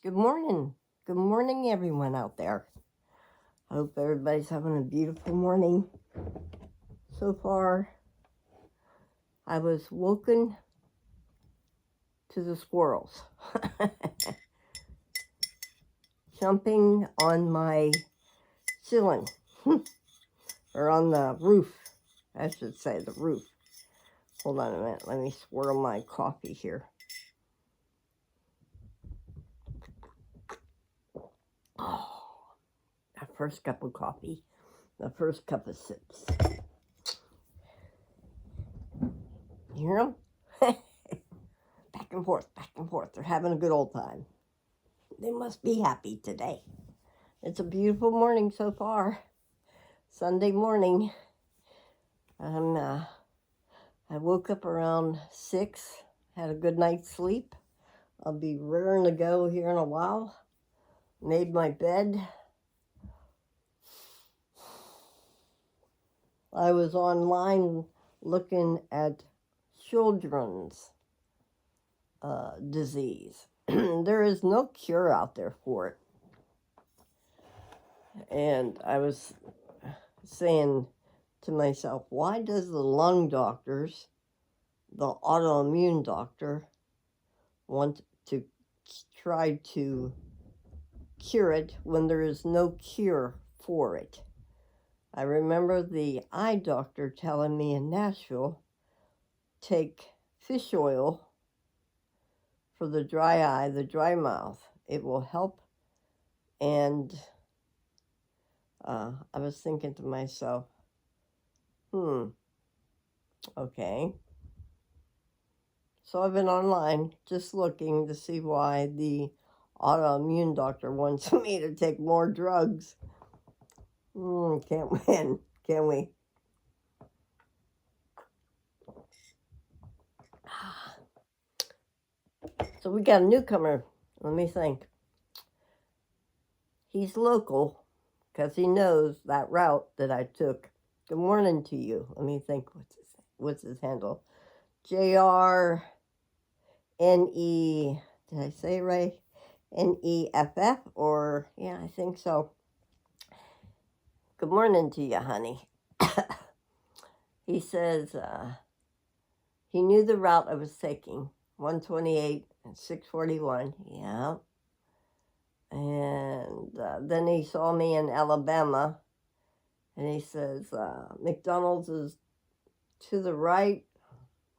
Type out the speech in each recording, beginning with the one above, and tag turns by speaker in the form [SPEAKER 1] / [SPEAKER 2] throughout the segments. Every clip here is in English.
[SPEAKER 1] Good morning. Good morning, everyone out there. I hope everybody's having a beautiful morning. So far, I was woken to the squirrels jumping on my ceiling, or on the roof, I should say, the roof. Hold on a minute. Let me swirl my coffee here. Oh, that first cup of coffee, the first cup of sips. You hear them? Back and forth, back and forth. They're having a good old time. They must be happy today. It's a beautiful morning so far. Sunday morning. I woke up around 6, had a good night's sleep. I'll be raring to go here in a while. Made my bed. I was online looking at children's disease. There is no cure out there for it. And I was saying to myself, why does the lung doctors, the autoimmune doctor, want to try to cure it when there is no cure for it? I remember the eye doctor telling me in Nashville, take fish oil for the dry eye, the dry mouth. It will help. And I was thinking to myself, okay. So I've been online just looking to see why the autoimmune doctor wants me to take more drugs. Can't win, can we? So we got a newcomer. Let me think. He's local because he knows that route that I took. Good morning to you. Let me think. What's his handle? JRNE. Did I say it right? NEFF, or yeah, I think so. Good morning to you, honey. He says he knew the route I was taking, 128 and 641. Yeah. And then he saw me in Alabama, and he says, McDonald's is to the right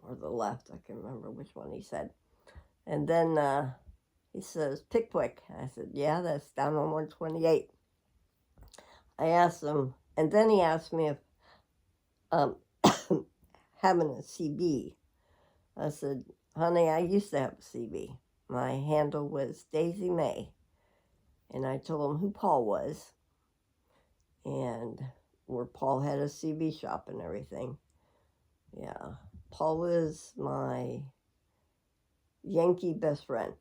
[SPEAKER 1] or the left. I can't remember which one he said. And then he says, Pickwick. I said, yeah, that's down on 128. I asked him, and then he asked me if having a CB. I said, honey, I used to have a CB. My handle was Daisy May. And I told him who Paul was and where Paul had a CB shop and everything. Yeah, Paul was my Yankee best friend.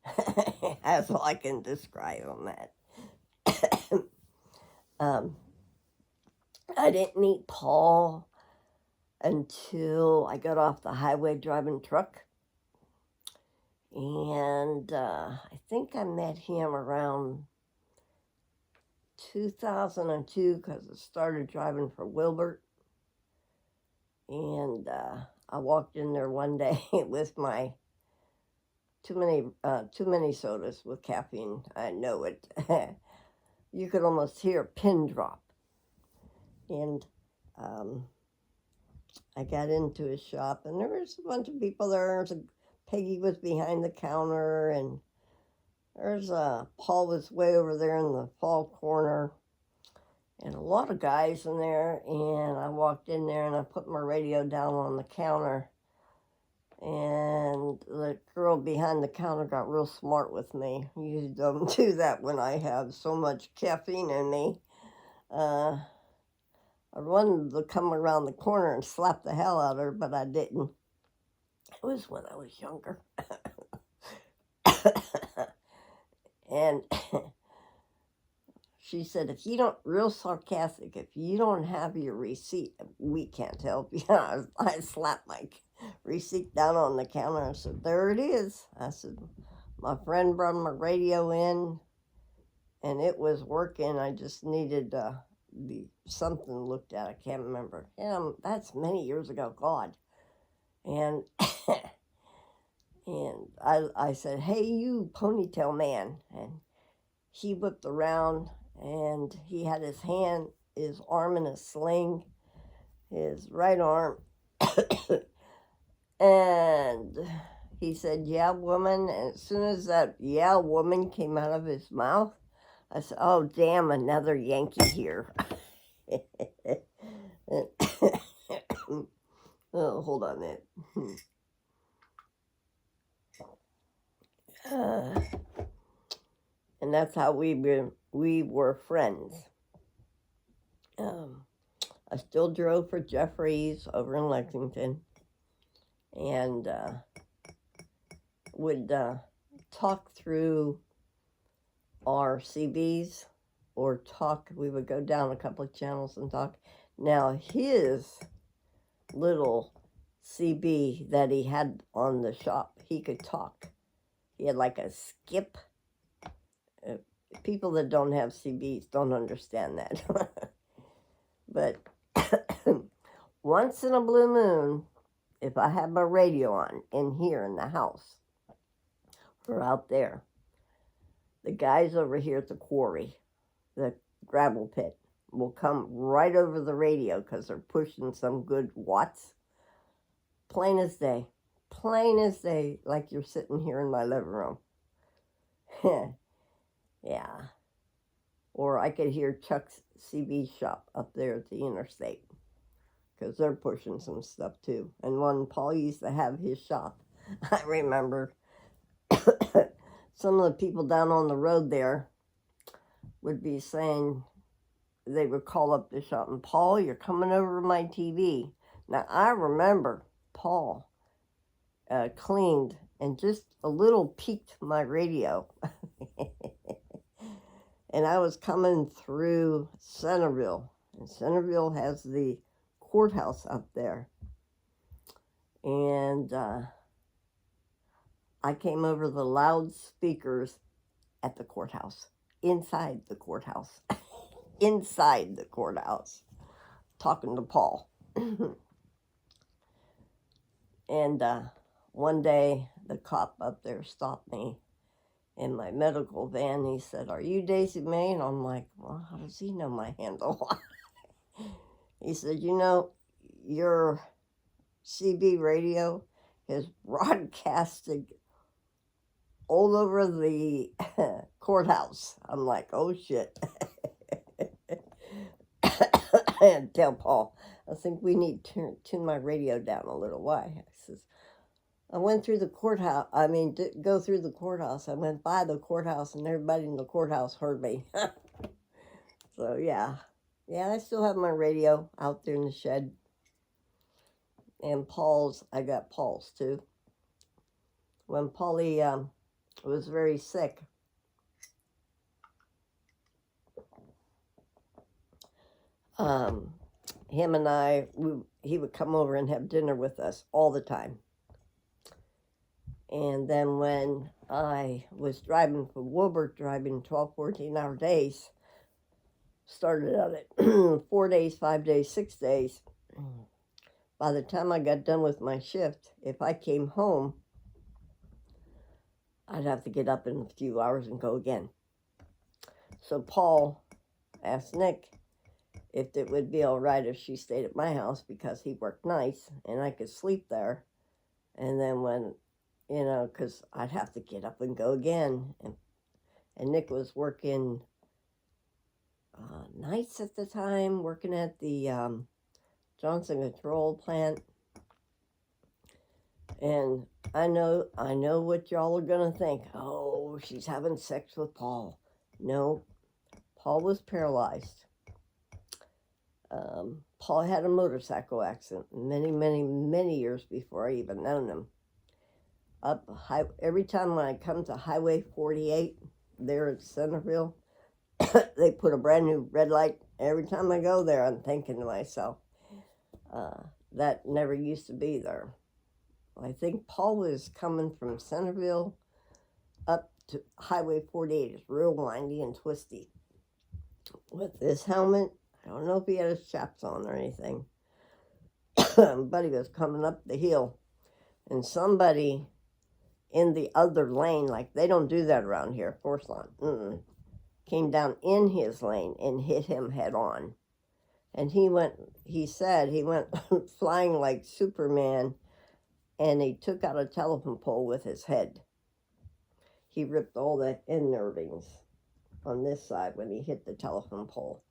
[SPEAKER 1] That's all I can describe on that. I didn't meet Paul until I got off the highway driving truck. And I think I met him around 2002 because I started driving for Wilbert. And I walked in there one day with my too many sodas with caffeine. I know it. You could almost hear a pin drop. And I got into his shop, and there was a bunch of people there. Peggy was behind the counter, and there's Paul was way over there in the fall corner, and a lot of guys in there. And I walked in there, and I put my radio down on the counter, and the girl behind the counter got real smart with me. You don't do that when I have so much caffeine in me. I wanted to come around the corner and slap the hell out of her, but I didn't. It was when I was younger. And she said, if you don't, real sarcastic, if you don't have your receipt, we can't help you. I slapped my receipt down on the counter and said, there it is. I said, my friend brought my radio in, and it was working. I just needed something looked at. I can't remember. That's many years ago. God. And and I said, "Hey, you ponytail man," and he whipped around, and he had his arm in a sling, his right arm, and he said, "Yeah, woman." And as soon as that "yeah, woman" came out of his mouth, I said, "Oh, damn, another Yankee here." Oh, hold on a minute. And that's how we were friends. I still drove for Jeffries over in Lexington, and would talk through our CBs, or we would go down a couple of channels and talk. Now, his little CB that he had on the shop, he could talk. He had like a skip. People that don't have CBs don't understand that. But once in a blue moon, if I had my radio on in here in the house or out there, the guys over here at the quarry, the gravel pit, will come right over the radio because they're pushing some good watts. Plain as day, like you're sitting here in my living room. Yeah. Or I could hear Chuck's CB shop up there at the interstate, because they're pushing some stuff too. And when Paul used to have his shop, I remember some of the people down on the road there would be saying, they would call up the shop, and "Paul, you're coming over to my TV." Now, I remember Paul cleaned and just a little peaked my radio. And I was coming through Centerville, and Centerville has the courthouse up there. And I came over the loudspeakers at the courthouse, inside the courthouse, talking to Paul. And one day, the cop up there stopped me in my medical van. He said, "Are you Daisy May?" And I'm like, "Well, how does he know my handle?" He said, "You know, your CB radio is broadcasted all over the courthouse." I'm like, "Oh, shit." And tell Paul, "I think we need to tune my radio down a little." Why? I says, "I went through the courthouse. Go through the courthouse. I went by the courthouse, and everybody in the courthouse heard me." So, yeah. Yeah, I still have my radio out there in the shed. And I got Paul's too. When Paulie was very sick, him and he would come over and have dinner with us all the time. And then when I was driving from Wilbert, driving 12, 14-hour days, started out at 4 days, 5 days, 6 days. By the time I got done with my shift, if I came home, I'd have to get up in a few hours and go again. So Paul asked Nick if it would be all right if she stayed at my house, because he worked nights and I could sleep there. And then when, because I'd have to get up and go again. And Nick was working nights at the time, working at the Johnson Control plant. And I know what y'all are going to think. "Oh, she's having sex with Paul." No, Paul was paralyzed. Paul had a motorcycle accident many, many, many years before I even known him. Every time when I come to Highway 48 there at Centerville, they put a brand new red light. Every time I go there, I'm thinking to myself, that never used to be there. I think Paul was coming from Centerville up to Highway 48. It's real windy and twisty. With this helmet, I don't know if he had his chaps on or anything, but he was coming up the hill, and somebody in the other lane, like they don't do that around here, of course not, came down in his lane and hit him head on. And he said he went flying like Superman, and he took out a telephone pole with his head. He ripped all the end nervings on this side when he hit the telephone pole.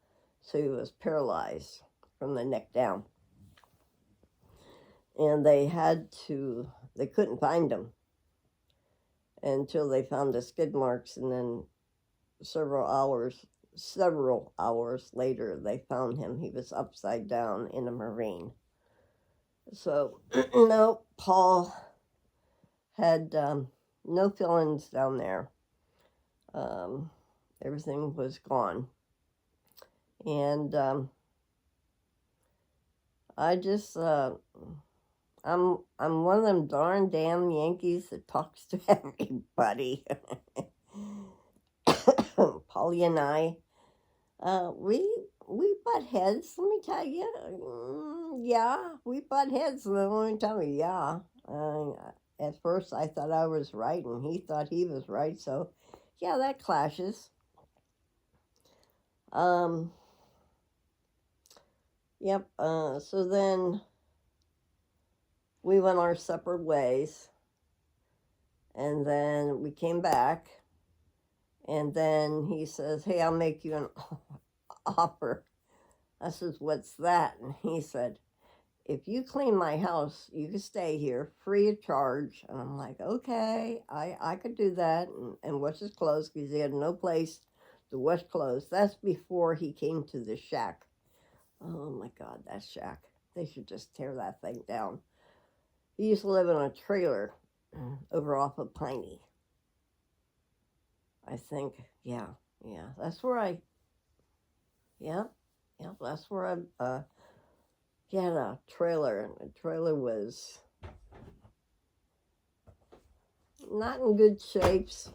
[SPEAKER 1] So he was paralyzed from the neck down. And they couldn't find him until they found the skid marks, and then several hours later, they found him. He was upside down in a marine. So, no, Paul had no feelings down there. Everything was gone. And I just, I'm one of them darn damn Yankees that talks to everybody. Polly and I, we butt heads. Let me tell you, yeah, we butt heads. Let me tell you, yeah. At first, I thought I was right, and he thought he was right. So, yeah, that clashes. Yep. So then we went our separate ways, and then we came back, and then he says, "Hey, I'll make you an offer." I says, "What's that?" And he said, "If you clean my house, you can stay here free of charge." And I'm like, okay, I could do that and wash his clothes, because he had no place to wash clothes. That's before he came to the shack. Oh my God, that shack. They should just tear that thing down. He used to live in a trailer over off of Piney. I think, yeah, that's where that's where he had a trailer, and the trailer was not in good shapes.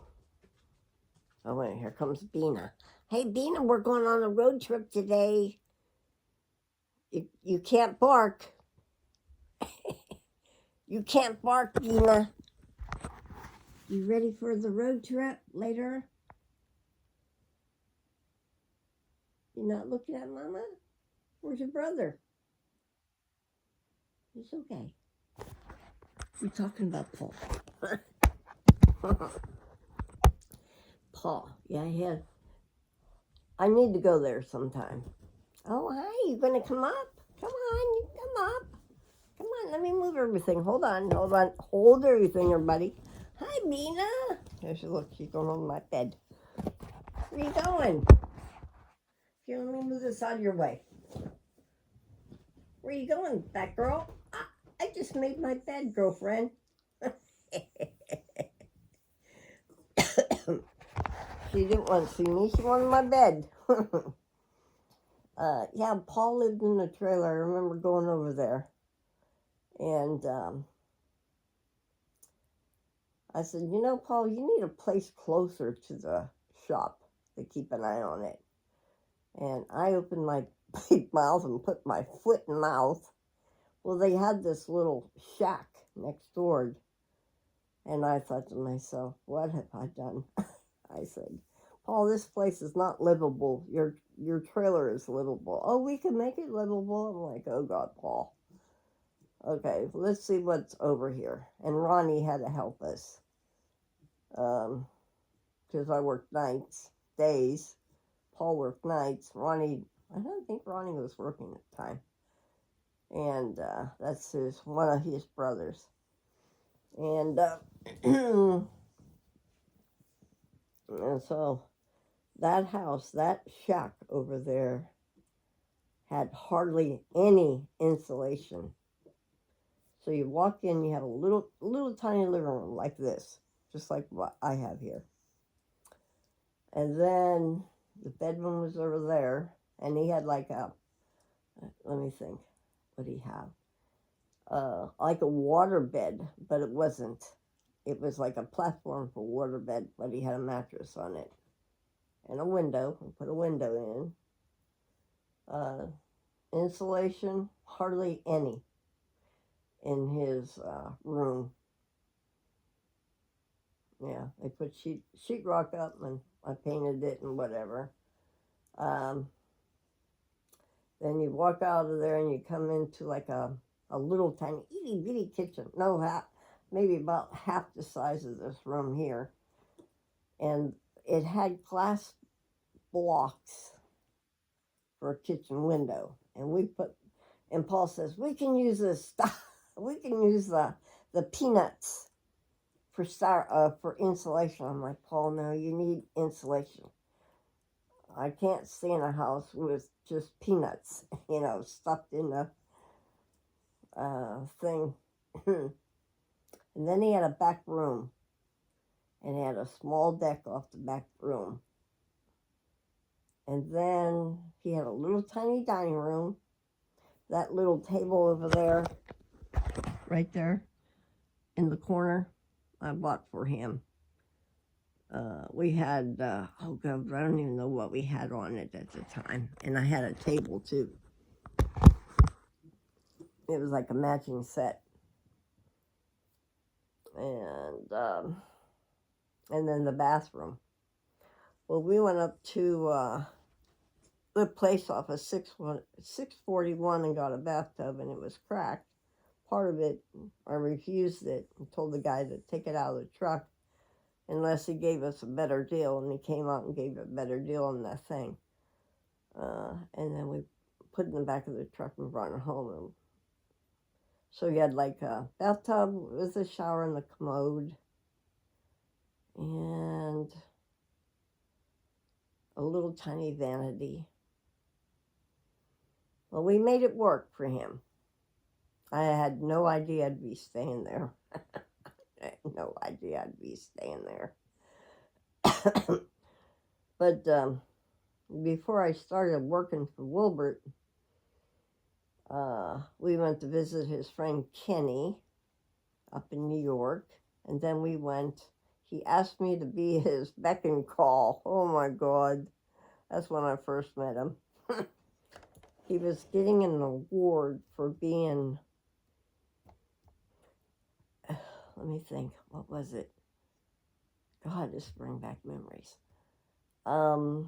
[SPEAKER 1] Oh, wait, here comes Bina. Hey, Bina, we're going on a road trip today. You can't bark. You can't bark, Bina. You ready for the road trip later? You're not looking at Mama? Where's your brother? It's okay. We're talking about Paul. Paul, yeah, I need to go there sometime. Oh, hi, you gonna come up? Come on, you come up. Come on, let me move everything. Hold on. Hold everything, everybody. Hi, Bina. There she looks. She's going on my bed. Where are you going? Here, let me move this out of your way. Where are you going, fat girl? I just made my bed, girlfriend. She didn't want to see me. She wanted my bed. Yeah, Paul lived in a trailer. I remember going over there. And I said, Paul, you need a place closer to the shop to keep an eye on it. And I opened my big mouth and put my foot in mouth. Well, they had this little shack next door. And I thought to myself, what have I done? I said, Paul, this place is not livable. Your trailer is livable. Oh, we can make it livable. I'm like, oh God, Paul. Okay, let's see what's over here. And Ronnie had to help us. Because I worked days. Paul worked nights. Ronnie, I don't think Ronnie was working at the time. And that's one of his brothers. And, and so that house, that shack over there, had hardly any insulation. So you walk in, you have a little tiny living room like this, just like what I have here. And then the bedroom was over there, and he had like let me think, what did he have? Like a water bed, but it wasn't. it was like a platform for waterbed, but he had a mattress on it and a window. We put a window in. Insulation, hardly any in his room. Yeah, they put sheetrock up, and I painted it and whatever. Then you walk out of there and you come into like a little tiny itty bitty kitchen. No, maybe about half the size of this room here. And it had glass blocks for a kitchen window. And Paul says, we can use this stuff. We can use the peanuts for insulation. I'm like, Paul, no, you need insulation. I can't stay in a house with just peanuts, stuffed in the thing. And then he had a back room, and he had a small deck off the back room. And then he had a little tiny dining room. That little table over there, right there in the corner, I bought for him. We had, oh God, I don't even know what we had on it at the time. And I had a table too. It was like a matching set. And then the bathroom. Well, we went up to the place off of 641 and got a bathtub, and it was cracked. Part of it, I refused it and told the guy to take it out of the truck unless he gave us a better deal, and he came out and gave a better deal on that thing. And then we put it in the back of the truck and brought it home. And so he had like a bathtub with a shower and the commode, and a little tiny vanity. Well, we made it work for him. I had no idea I'd be staying there. I had no idea I'd be staying there. But before I started working for Wilbert, we went to visit his friend Kenny up in New York. And then he asked me to be his beck and call. Oh my God. That's when I first met him. He was getting an award for being, let me think, what was it? God, this brings back memories. A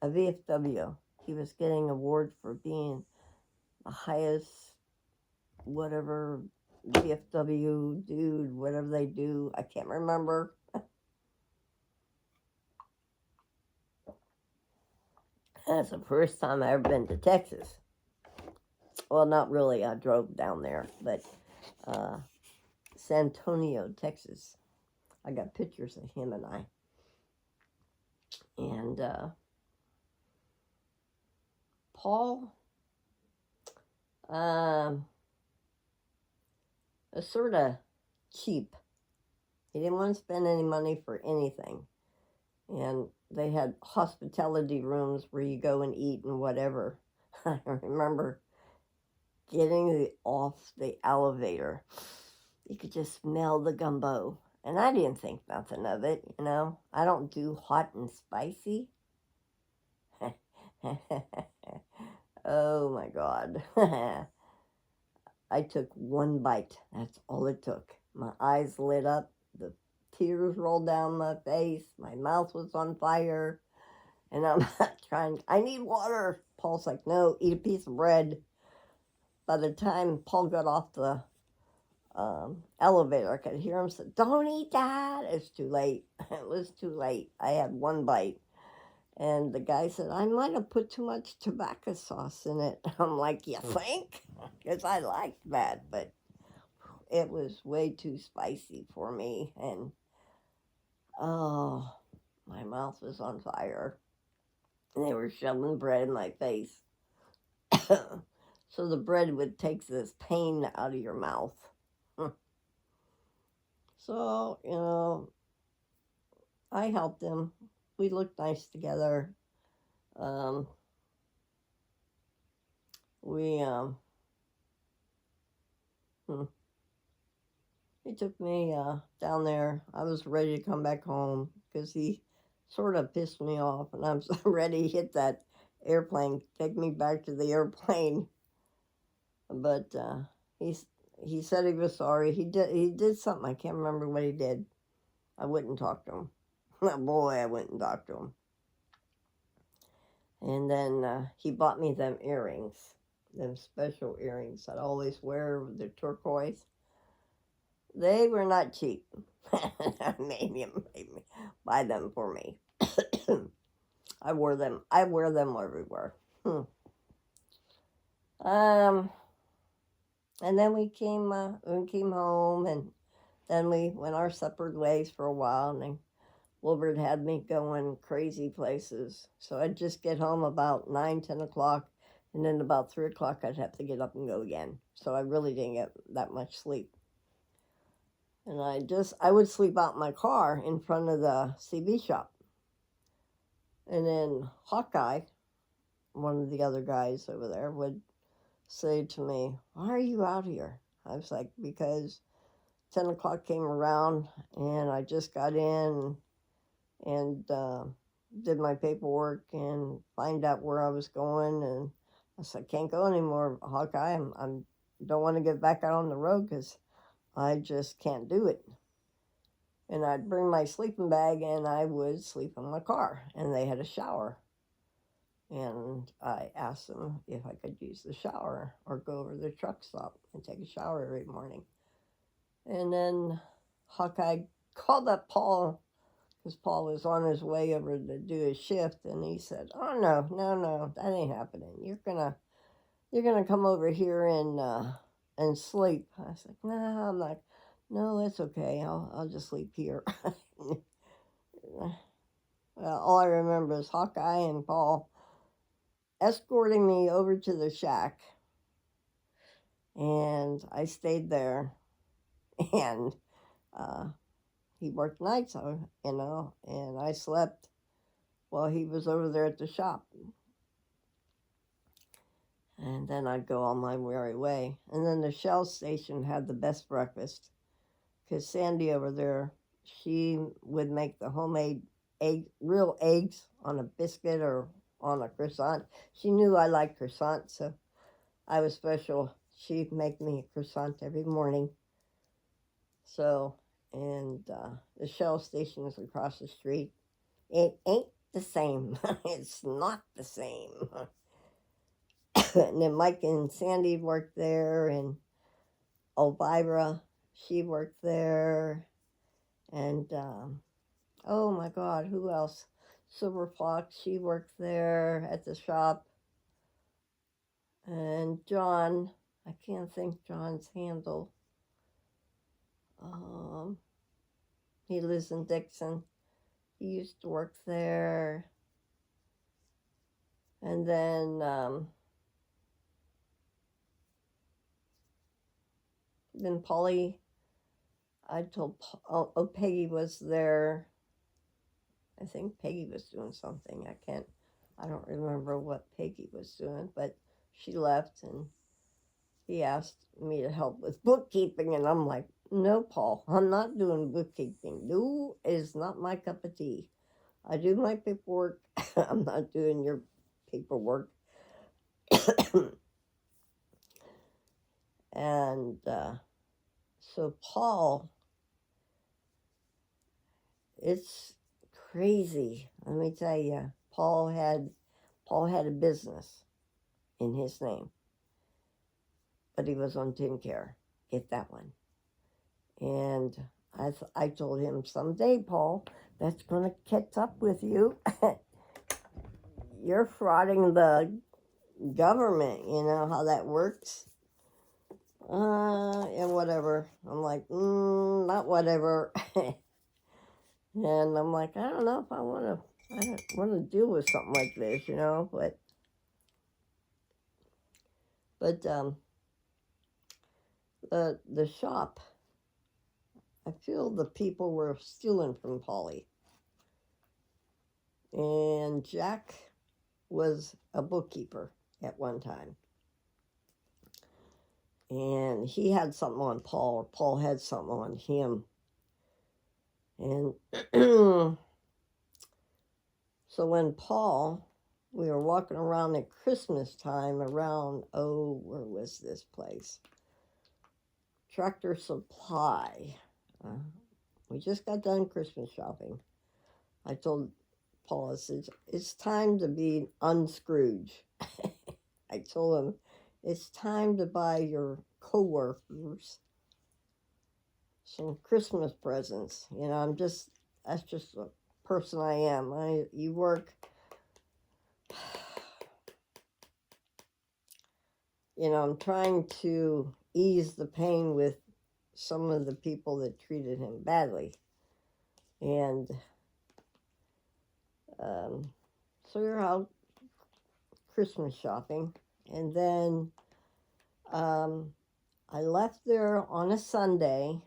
[SPEAKER 1] VFW. He was getting an award for being the highest, whatever, VFW dude, whatever they do. I can't remember. That's the first time I ever been to Texas. Well, not really. I drove down there, but San Antonio, Texas. I got pictures of him and I. And Paul was sort of cheap. He didn't want to spend any money for anything. And they had hospitality rooms where you go and eat and whatever. I remember getting off the elevator. You could just smell the gumbo. And I didn't think nothing of it, I don't do hot and spicy. Oh my God. I took one bite. That's all it took. My eyes lit up. The tears rolled down my face. My mouth was on fire. And I'm I need water. Paul's like, no, eat a piece of bread. By the time Paul got off the elevator, I could hear him say, don't eat that. It's too late. It was too late. I had one bite. And the guy said, I might have put too much tobacco sauce in it. I'm like, you think? Because I liked that, but it was way too spicy for me. And, oh, my mouth was on fire. And they were shoving bread in my face. So the bread would take this pain out of your mouth. So, I helped him. We looked nice together. We Hmm. He took me down there. I was ready to come back home because he sort of pissed me off, and I was ready to hit that airplane, take me back to the airplane. But he he said he was sorry. He did something. I can't remember what he did. I wouldn't talk to him. Boy, I wouldn't talk to him. And then he bought me them earrings, them special earrings I'd always wear with the turquoise. They were not cheap. made me buy them for me. I wore them. I wear them everywhere. Um, and then we came home, and then we went our separate ways for a while, and then Wilbert had me going crazy places. So I'd just get home about 9, 10 o'clock, and then about 3 o'clock I'd have to get up and go again. So I really didn't get that much sleep. And I would sleep out in my car in front of the CB shop. And then Hawkeye, one of the other guys over there, would say to me, "Why are you out here?" I was like, because 10 o'clock came around and I just got in and did my paperwork and find out where I was going. And I said, "I can't go anymore, Hawkeye. I'm don't want to get back out on the road because I just can't do it." And I'd bring my sleeping bag and I would sleep in my car. And they had a shower. And I asked them if I could use the shower or go over to the truck stop and take a shower every morning. And then Hawkeye called up Paul because Paul was on his way over to do his shift, and he said, "Oh no, that ain't happening. You're gonna come over here and sleep." I said, "No, I'm not. No, it's okay. I'll just sleep here." Well, all I remember is Hawkeye and Paul escorting me over to the shack, and I stayed there, and he worked nights, and I slept while he was over there at the shop. And then I'd go on my merry way. And then the Shell station had the best breakfast because Sandy over there, she would make the homemade real eggs on a biscuit or on a croissant. She knew I liked croissants, so I was special. She'd make me a croissant every morning. So, and the Shell station is across the street. It ain't the same. It's not the same. And then Mike and Sandy worked there, and Elvira, she worked there, and oh my God, who else? Silver Fox, she worked there at the shop, and John, I can't think John's handle. He lives in Dixon. He used to work there, and then Polly. I told oh, Peggy was there. I think Peggy was doing something. I don't remember what Peggy was doing, but she left and he asked me to help with bookkeeping. And I'm like, "No, Paul, I'm not doing bookkeeping. No, is not my cup of tea. I do my paperwork. I'm not doing your paperwork." And so Paul, it's crazy. Let me tell you, Paul had a business in his name, but he was on TennCare. Get that one. And I told him, "Someday, Paul, that's going to catch up with you. You're frauding the government. You know how that works." And whatever. I'm like, not whatever. And I'm like, I don't know if I don't want to deal with something like this, but the shop, I feel the people were stealing from Polly. And Jack was a bookkeeper at one time. and he had something on Paul, or Paul had something on him. And so when we were walking around at Christmas time around, where was this place? Tractor Supply. We just got done Christmas shopping. I told Paul, I said, it's time to be unscrooge. I told him, it's time to buy your coworkers some Christmas presents. That's just the person I am. You work, I'm trying to ease the pain with some of the people that treated him badly. And so we're out Christmas shopping. And then I left there on a Sunday.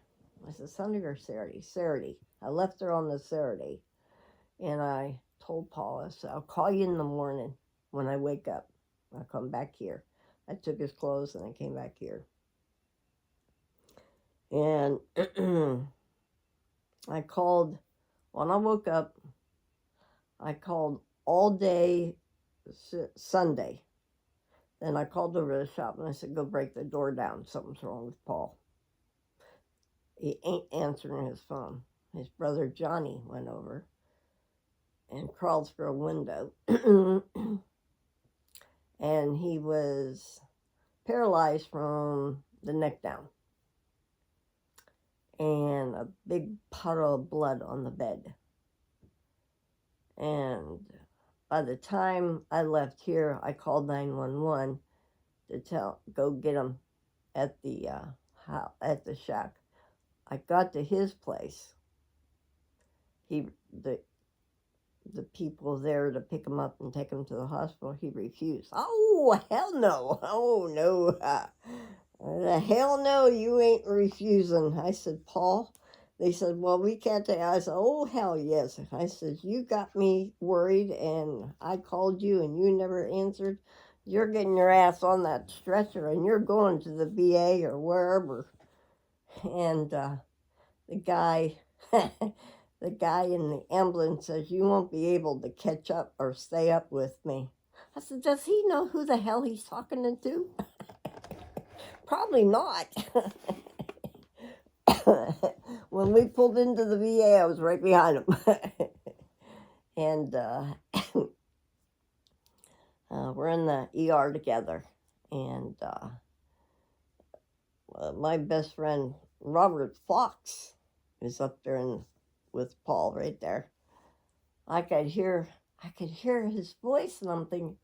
[SPEAKER 1] Was it Sunday or Saturday? Saturday. I left there on the Saturday. And I told Paul, I said, I'll call you in the morning when I wake up. I'll come back here. I took his clothes and I came back here. And I called, when I woke up, I called all day Sunday. Then I called over to the shop and I said, go break the door down. Something's wrong with Paul. He ain't answering his phone. His brother Johnny went over and crawled through a window. And he was paralyzed from the neck down. And a big puddle of blood on the bed. And by the time I left here, I called 911 to go get him at the shack. I got to his place. The people there to pick him up and take him to the hospital, he refused. Oh, hell no. Oh, no. Hell no, you ain't refusing. I said, Paul, they said, well, we can't take. I said, oh, hell yes. I said, you got me worried and I called you and you never answered. You're getting your ass on that stretcher and you're going to the VA or wherever. And the guy in the ambulance says, you won't be able to catch up or stay up with me. I said, does he know who the hell he's talking to? Probably not. When we pulled into the VA, I was right behind him. And we're in the ER together. And my best friend, Robert Fox, is up there with Paul right there. I could hear his voice, and I'm thinking,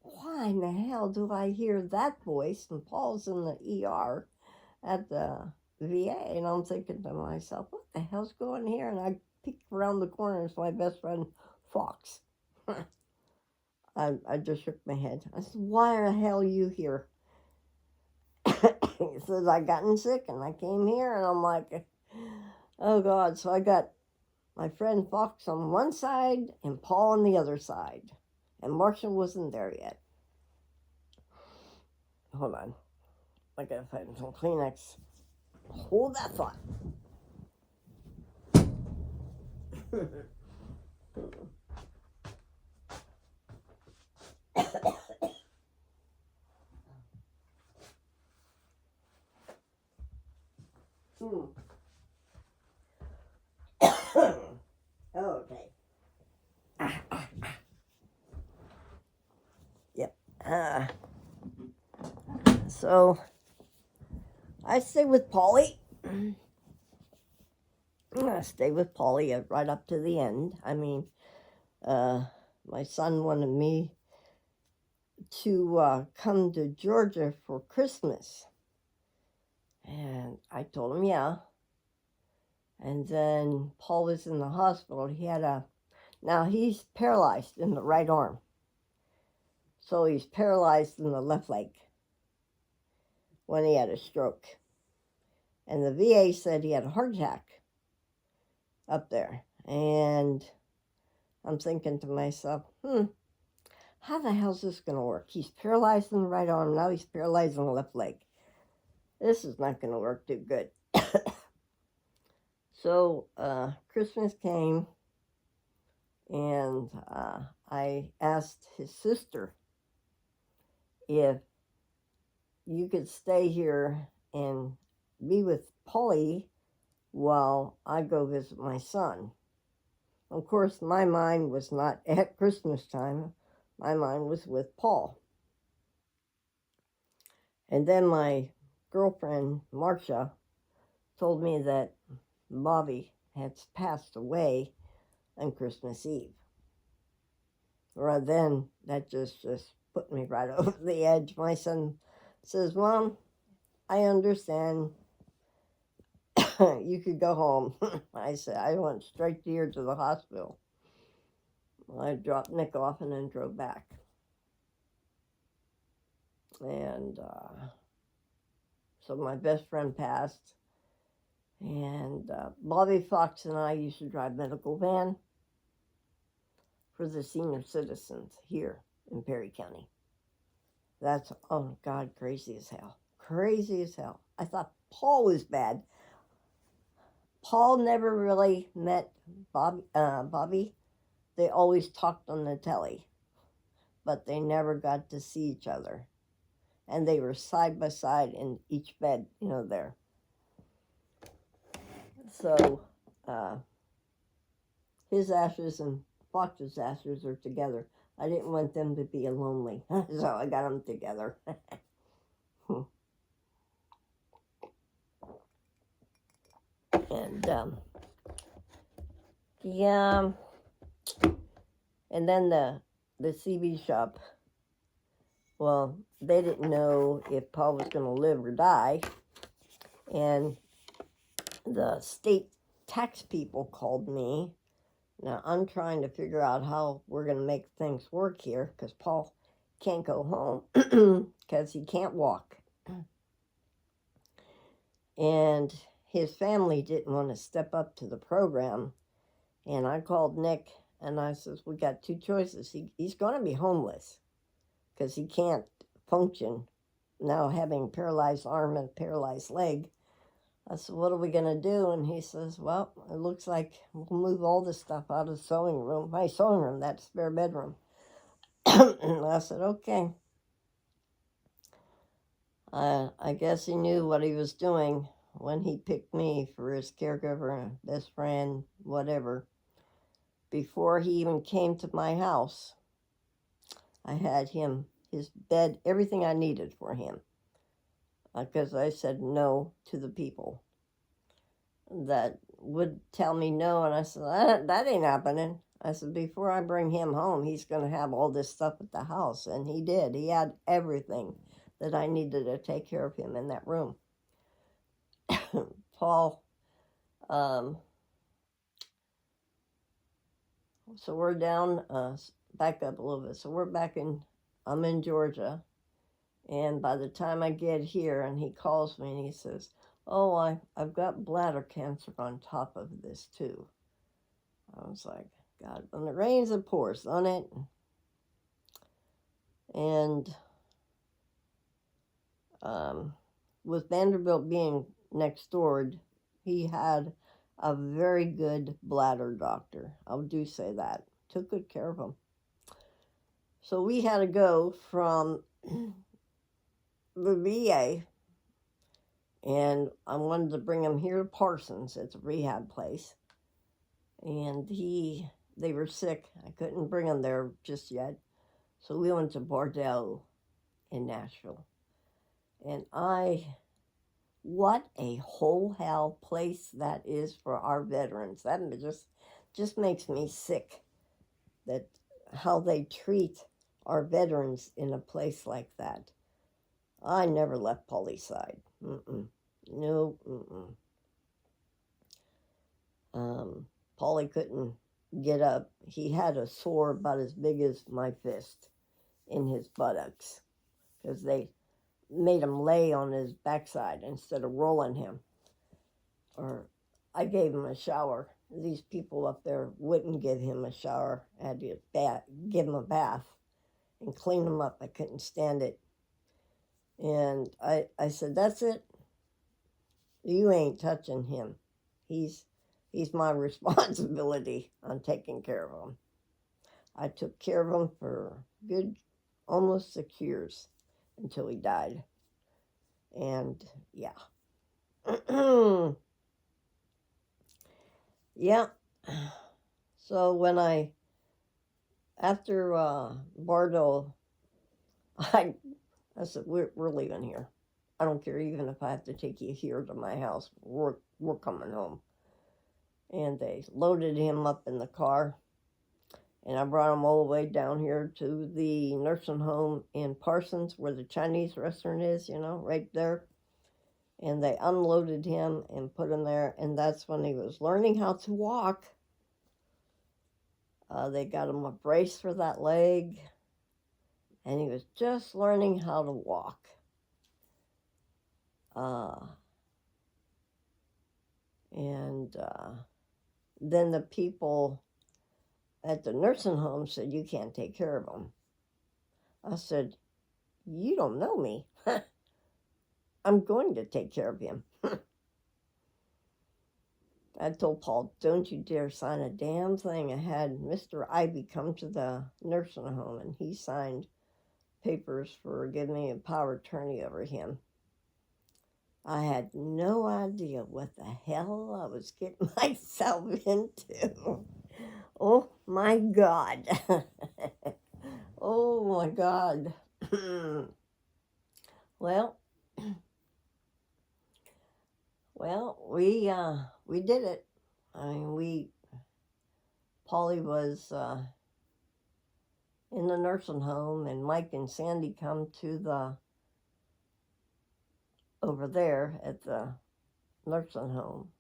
[SPEAKER 1] why in the hell do I hear that voice? And Paul's in the ER at the VA, and I'm thinking to myself, what the hell's going here? And I peeked around the corner, it's my best friend, Fox. I just shook my head. I said, why the hell are you here? He says, I gotten sick, and I came here, and I'm like, oh, God. So I got my friend Fox on one side and Paul on the other side. And Marshall wasn't there yet. Hold on. I gotta find some Kleenex. Hold that thought. Okay. Yep. So I stay with Polly. I stay with Polly right up to the end. I mean, my son wanted me to come to Georgia for Christmas. And I told him, yeah. And then Paul was in the hospital. Now he's paralyzed in the right arm. So he's paralyzed in the left leg when he had a stroke. And the VA said he had a heart attack up there. And I'm thinking to myself, how the hell's this going to work? He's paralyzed in the right arm. Now he's paralyzed in the left leg. this is not going to work too good. So Christmas came, and I asked his sister if you could stay here and be with Polly while I go visit my son. Of course, my mind was not at Christmas time. My mind was with Paul. And then my girlfriend, Marcia, told me that Bobby had passed away on Christmas Eve. Well, then that just put me right over the edge. My son says, Mom, I understand. You could go home. I said, I went straight here to the hospital. I dropped Nick off and then drove back. And so my best friend passed. And Bobby Fox and I used to drive medical van for the senior citizens here in Perry County. That's, oh God, crazy as hell. Crazy as hell. I thought Paul was bad. Paul never really met Bobby. They always talked on the telly, but they never got to see each other. And they were side by side in each bed, there. So his ashes and Fox's ashes are together. I didn't want them to be lonely, so I got them together. And yeah, and then the CB shop. Well, they didn't know if Paul was going to live or die, and the state tax people called me. Now I'm trying to figure out how we're going to make things work here, because Paul can't go home because he can't walk. And his family didn't want to step up to the program. And I called Nick and I says, we got two choices. He's going to be homeless because he can't function now, having paralyzed arm and paralyzed leg. I said, what are we going to do? And he says, well, it looks like we'll move all this stuff out of the sewing room. My sewing room, that spare bedroom. And I said, okay. I guess he knew what he was doing when he picked me for his caregiver, best friend, whatever. Before he even came to my house, I had him, his bed, everything I needed for him. Because I said no to the people that would tell me no. And I said, that ain't happening. I said, before I bring him home, he's going to have all this stuff at the house. And he did. He had everything that I needed to take care of him in that room. Paul, so we're down, back up a little bit. So we're I'm in Georgia. And by the time I get here and he calls me and he says, oh, I've got bladder cancer on top of this too. I was like, God, when it rains, it pours, don't it? And with Vanderbilt being next door, he had a very good bladder doctor. I do say that. Took good care of him. So we had to go from the VA, and I wanted to bring him here to Parsons. It's a rehab place. And they were sick. I couldn't bring him there just yet. So we went to Bordeaux in Nashville. And what a whole hell place that is for our veterans. That just makes me sick, that how they treat our veterans in a place like that. I never left Polly's side. No. Polly couldn't get up. He had a sore about as big as my fist in his buttocks because they made him lay on his backside instead of rolling him. Or I gave him a shower. These people up there wouldn't give him a shower. I had to give him a bath and clean him up. I couldn't stand it. And I said, that's it. You ain't touching him. He's my responsibility on taking care of him. I took care of him for good almost 6 years until he died. And yeah. Yeah. So when after Bardo, I said, we're leaving here. I don't care even if I have to take you here to my house. We're coming home. And they loaded him up in the car. And I brought him all the way down here to the nursing home in Parsons, where the Chinese restaurant is, right there. And they unloaded him and put him there. And that's when he was learning how to walk. They got him a brace for that leg. And he was just learning how to walk. And then the people at the nursing home said, you can't take care of him. I said, you don't know me. I'm going to take care of him. I told Paul, don't you dare sign a damn thing. I had Mr. Ivy come to the nursing home, and he signed papers for giving me a power of attorney over him. I had no idea what the hell I was getting myself into. Oh my God. Oh my God. Well, we did it. I mean, Paulie was in the nursing home, and Mike and Sandy come to over there at the nursing home.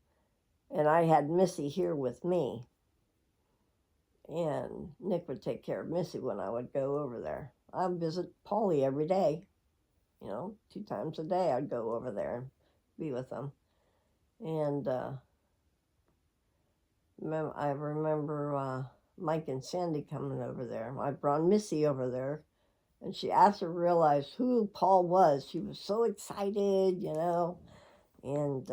[SPEAKER 1] And I had Missy here with me. And Nick would take care of Missy when I would go over there. I'd visit Paulie every day. 2 times a day I'd go over there and be with them. And I remember Mike and Sandy coming over there. I brought Missy over there. And after realized who Paul was, she was so excited, And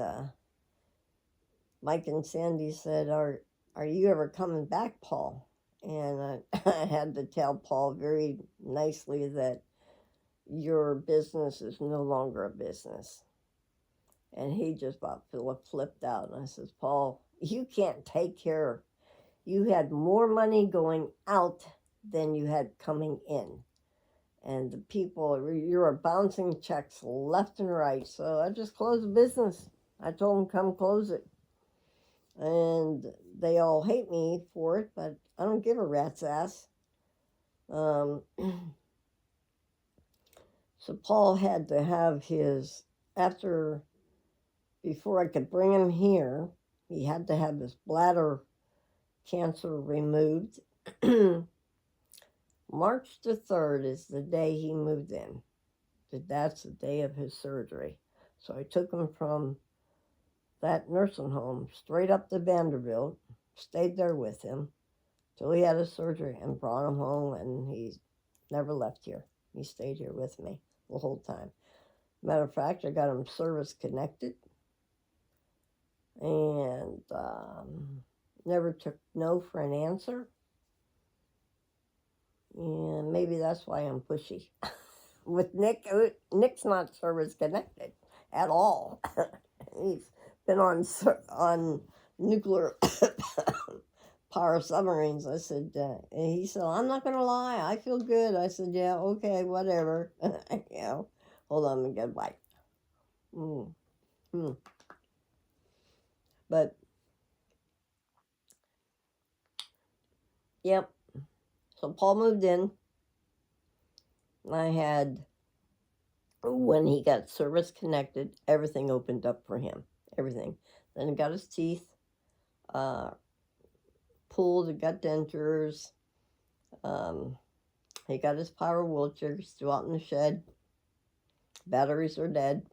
[SPEAKER 1] Mike and Sandy said, are you ever coming back, Paul? And I had to tell Paul very nicely that your business is no longer a business. And he just about flipped out. And I says, Paul, you can't take care. You had more money going out than you had coming in. And the people, you were bouncing checks left and right. So I just closed the business. I told them, come close it. And they all hate me for it, but I don't give a rat's ass. So Paul had to have before I could bring him here, he had to have his bladder cancer removed. March the 3rd is the day he moved in. That's the day of his surgery. So I took him from that nursing home straight up to Vanderbilt, stayed there with him till he had his surgery, and brought him home, and he never left here. He stayed here with me the whole time. Matter of fact, I got him service connected, and never took no for an answer. And maybe that's why I'm pushy. With Nick's not service connected at all. He's been on nuclear power submarines. I said, and he said, I'm not going to lie, I feel good. I said, yeah, okay, whatever. Hold on, let me get a bite. But, yep. So Paul moved in. When he got service connected, everything opened up for him. Everything. Then he got his teeth pulled, he got dentures. He got his power wheelchair still out in the shed. Batteries are dead.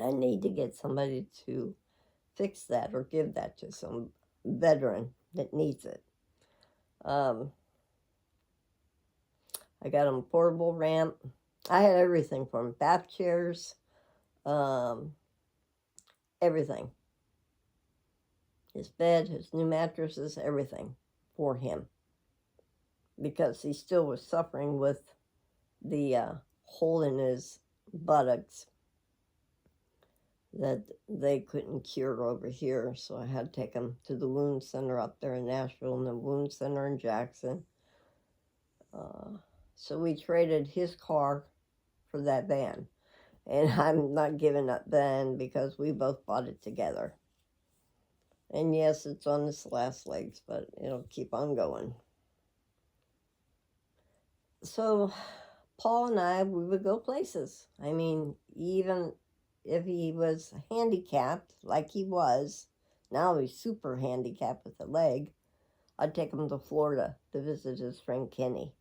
[SPEAKER 1] I need to get somebody to fix that or give that to some veteran that needs it. I got him a portable ramp. I had everything from bath chairs, everything. His bed, his new mattresses, everything for him. Because he still was suffering with the hole in his buttocks that they couldn't cure over here. So I had to take him to the wound center up there in Nashville and the wound center in Jackson. So we traded his car for that van. And I'm not giving up Ben because we both bought it together. And yes, it's on its last legs, but it'll keep on going. So Paul and I, we would go places. I mean, even if he was handicapped, like he was, now he's super handicapped with a leg, I'd take him to Florida to visit his friend Kenny.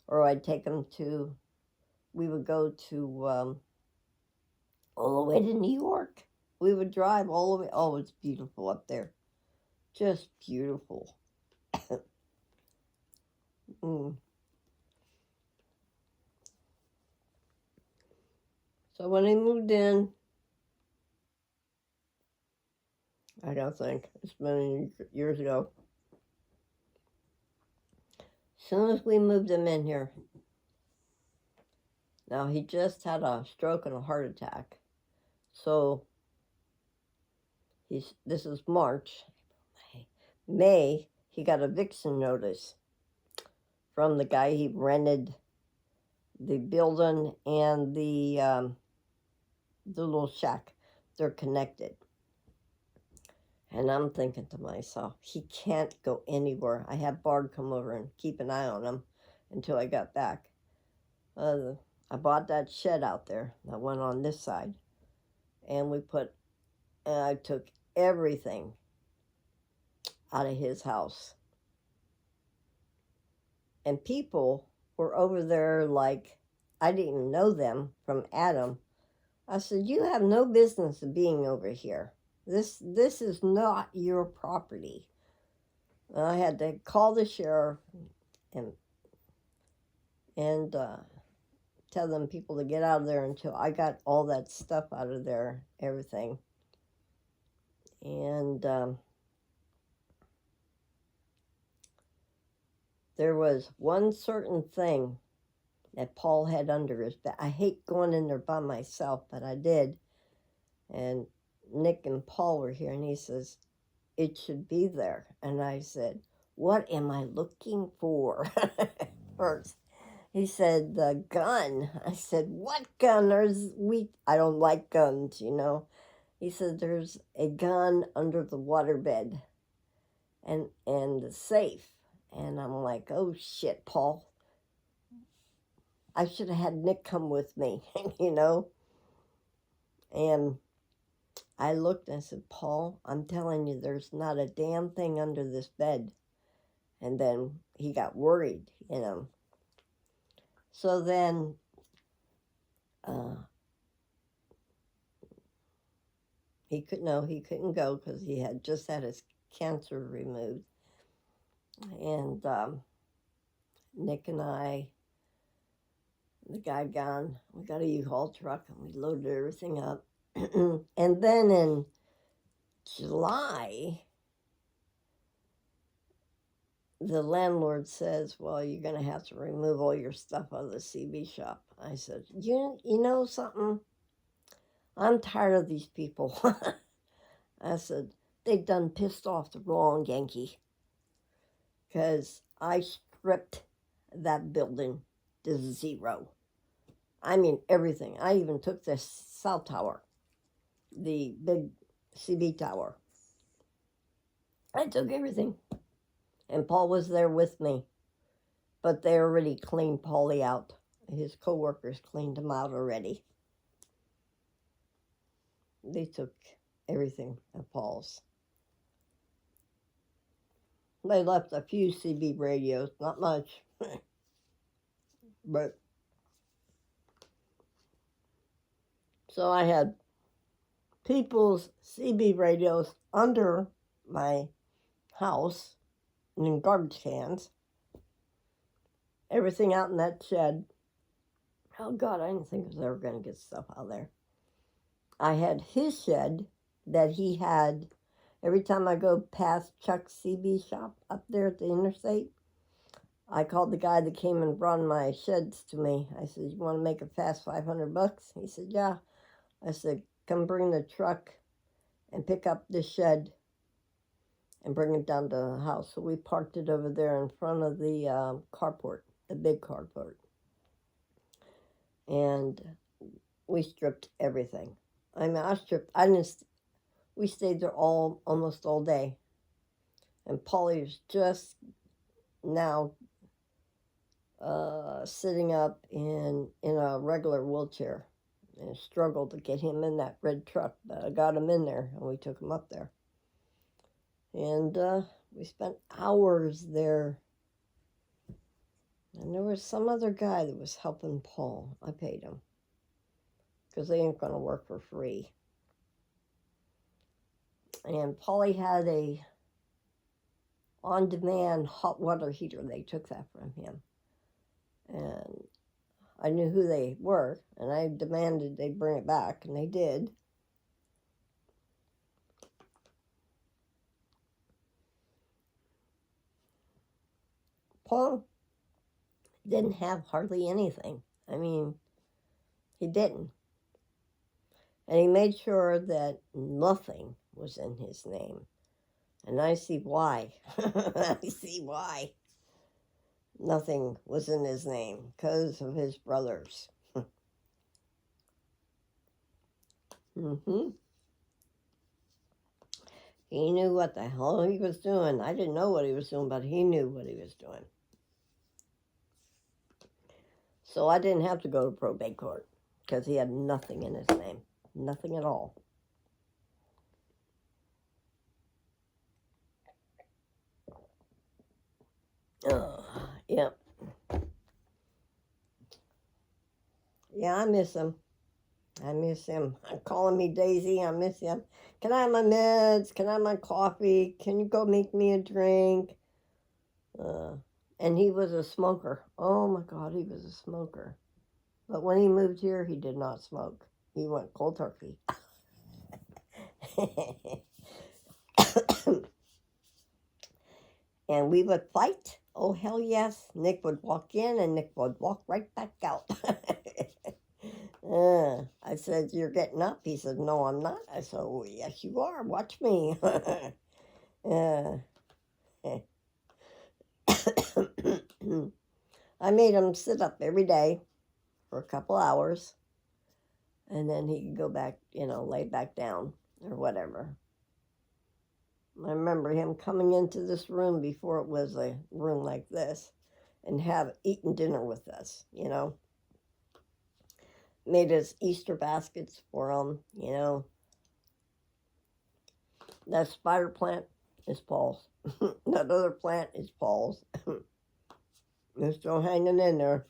[SPEAKER 1] Or I'd take him to, we would go to, all the way to New York. We would drive all the way. Oh, it's beautiful up there. Just beautiful. So when I moved in, I don't think, it's many years ago. As soon as we moved him in here, now he just had a stroke and a heart attack. So this is March. May, he got a eviction notice from the guy he rented the building and the little shack. They're connected. And I'm thinking to myself, he can't go anywhere. I had Bard come over and keep an eye on him until I got back. I bought that shed out there that went on this side. And I took everything out of his house. And people were over there like, I didn't even know them from Adam. I said, you have no business being over here. This is not your property. And I had to call the sheriff and tell them people to get out of there until I got all that stuff out of there, everything. And there was one certain thing that Paul had under his bed. I hate going in there by myself, but I did. And Nick and Paul were here, and he says, it should be there. And I said, what am I looking for? First, he said, the gun. I said, what gun? I don't like guns, you know. He said, there's a gun under the waterbed and the safe. And I'm like, oh shit, Paul. I should have had Nick come with me, you know. And I looked and I said, Paul, I'm telling you, there's not a damn thing under this bed. And then he got worried, you know. So then he couldn't go because he had just had his cancer removed. And Nick and I, the guy gone, we got a U-Haul truck and we loaded everything up. And then in July, the landlord says, well, you're going to have to remove all your stuff out of the CB shop. I said, you know something? I'm tired of these people. I said, they done pissed off the wrong Yankee. Because I stripped that building to zero. I mean, everything. I even took the South Tower, the big CB tower. I took everything. And Paul was there with me. But they already cleaned Paulie out. His co-workers cleaned him out already. They took everything at Paul's. They left a few CB radios, not much. But so I had people's CB radios under my house in garbage cans. Everything out in that shed. Oh God, I didn't think I was ever going to get stuff out there. I had his shed that he had. Every time I go past Chuck's CB shop up there at the interstate, I called the guy that came and brought my sheds to me. I said, "You want to make it fast, $500?" He said, "Yeah." I said, "Come bring the truck and pick up this shed and bring it down to the house." So we parked it over there in front of the carport, the big carport. And we stripped everything. I mean, we stayed there almost all day. And Polly's just now sitting up in a regular wheelchair. And I struggled to get him in that red truck, but I got him in there, and we took him up there. And we spent hours there. And there was some other guy that was helping Paul. I paid him, because they ain't going to work for free. And Polly had a on-demand hot water heater. They took that from him. And I knew who they were, and I demanded they bring it back, and they did. Paul didn't have hardly anything. I mean, he didn't. And he made sure that nothing was in his name. And I see why. I see why. Nothing was in his name because of his brothers. He knew what the hell he was doing. I didn't know what he was doing, but he knew what he was doing. So I didn't have to go to probate court because he had nothing in his name. Nothing at all. Yeah. Yeah, I miss him. I miss him. I'm calling me Daisy. I miss him. Can I have my meds? Can I have my coffee? Can you go make me a drink? And he was a smoker. Oh my God, he was a smoker. But when he moved here, he did not smoke. He went cold turkey. And we would fight. Oh, hell yes. Nick would walk in and Nick would walk right back out. I said, "You're getting up." He said, "No, I'm not." I said, "Oh, yes, you are. Watch me." I made him sit up every day for a couple hours, and then he could go back, lay back down or whatever. I remember him coming into this room before it was a room like this and eaten dinner with us, Made us Easter baskets for him, That spider plant is Paul's. That other plant is Paul's. They're still hanging in there.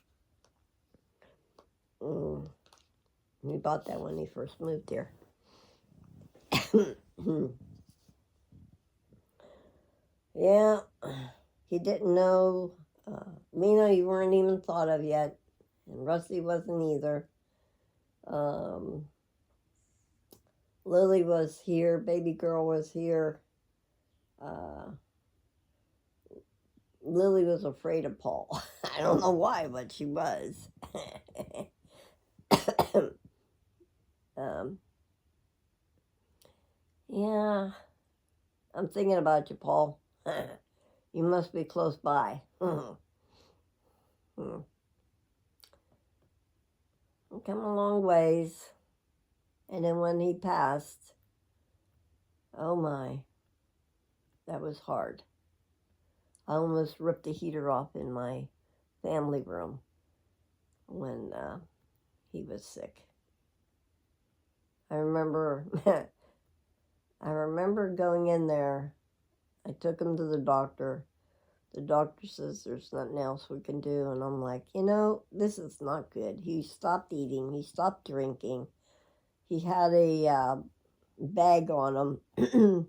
[SPEAKER 1] He bought that when he first moved here. Yeah, he didn't know. Lena, you weren't even thought of yet. And Rusty wasn't either. Lily was here. Baby girl was here. Lily was afraid of Paul. I don't know why, but she was. Yeah, I'm thinking about you, Paul. You must be close by. I've come a long ways. And then when he passed, oh my, that was hard. I almost ripped the heater off in my family room when he was sick. I remember going in there. I took him to the doctor. The doctor says there's nothing else we can do. And I'm like, this is not good. He stopped eating. He stopped drinking. He had a bag on him.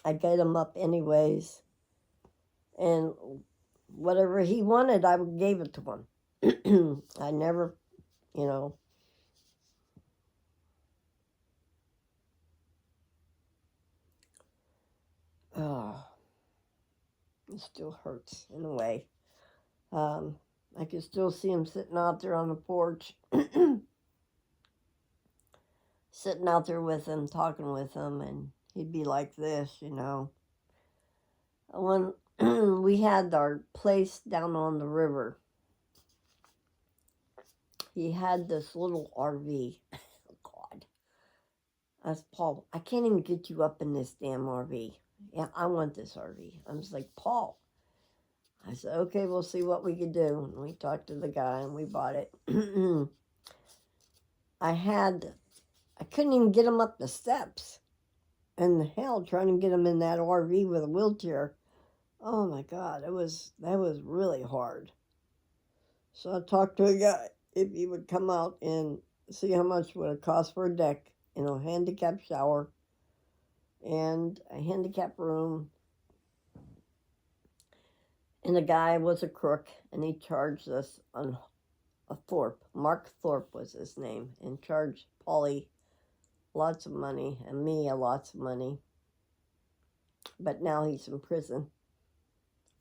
[SPEAKER 1] I get him up anyways. And whatever he wanted, I gave it to him. I never, Oh, it still hurts in a way. I could still see him sitting out there on the porch, sitting out there with him, talking with him, and he'd be like this, you know. When we had our place down on the river, he had this little RV. Oh, God. I was, Paul, I can't even get you up in this damn RV. Yeah, I want this RV. I was like, Paul. I said, okay, we'll see what we can do. And we talked to the guy and we bought it. I couldn't even get him up the steps. And the hell, trying to get him in that RV with a wheelchair. Oh my God, that was really hard. So I talked to a guy if he would come out and see how much would it cost for a deck, handicap shower, and a handicap room. And the guy was a crook, and he charged us on a Thorpe. Mark Thorpe was his name, and charged Paulie lots of money and me a lots of money. But now he's in prison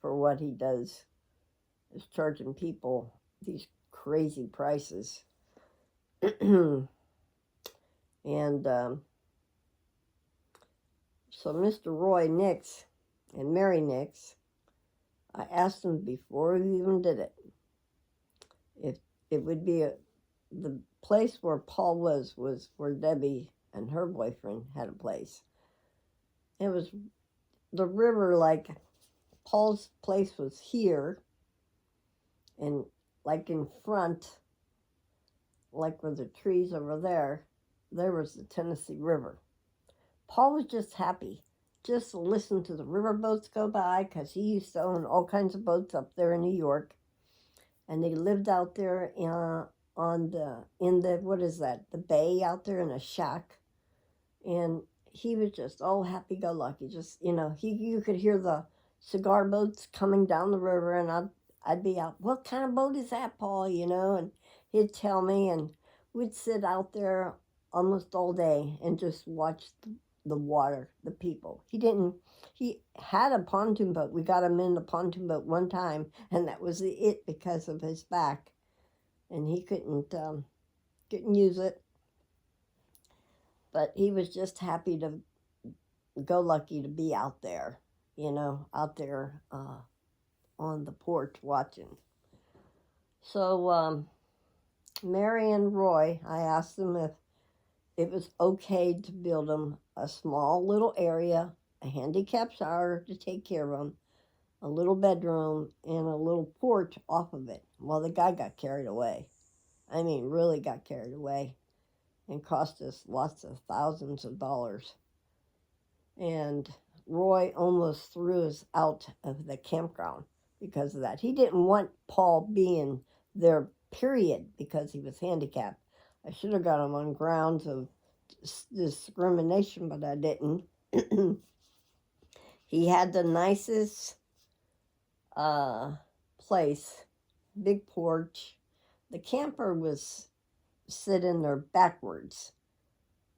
[SPEAKER 1] for what he does, is charging people these crazy prices. And so Mr. Roy Nix and Mary Nix, I asked them before we even did it, if it would be the place where Paul was where Debbie and her boyfriend had a place. It was the river, like Paul's place was here, and like in front, like where the trees over there was the Tennessee River. Paul was just happy just to listen to the river boats go by, because he used to own all kinds of boats up there in New York. And they lived out there in the what is that, the bay out there in a shack. And he was just all happy-go-lucky. Just, you could hear the cigar boats coming down the river, and I'd be out, what kind of boat is that, Paul, and he'd tell me, and we'd sit out there almost all day and just watch the water, the people. He had a pontoon boat. We got him in the pontoon boat one time, and that was it because of his back, and he couldn't use it. But he was just happy to go lucky to be out there, out there on the porch watching. So Mary and Roy, I asked them if it was okay to build them a small little area, a handicap shower to take care of them, a little bedroom, and a little porch off of it. Well, the guy got carried away. I mean, really got carried away, and cost us lots of thousands of dollars. And Roy almost threw us out of the campground because of that. He didn't want Paul being there, period, because he was handicapped. I should have got him on grounds of discrimination, but I didn't. He had the nicest place, big porch. The camper was sitting there backwards.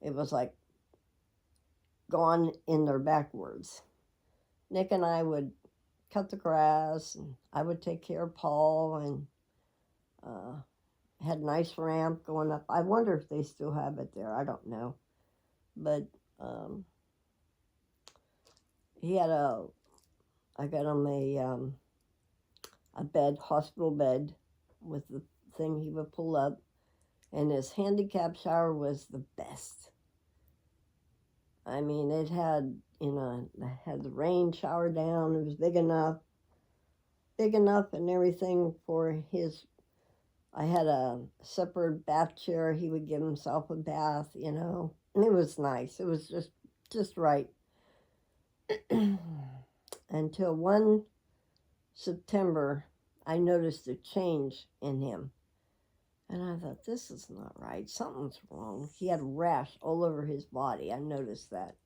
[SPEAKER 1] It was like gone in there backwards. Nick and I would cut the grass, and I would take care of Paul, and had a nice ramp going up. I wonder if they still have it there. I don't know. But I got him a bed, hospital bed, with the thing he would pull up, and his handicap shower was the best. I mean, it had the rain shower down. It was big enough and everything for his. I had a separate bath chair. He would give himself a bath, and it was nice. It was just right. Until one September, I noticed a change in him. And I thought, this is not right. Something's wrong. He had a rash all over his body. I noticed that.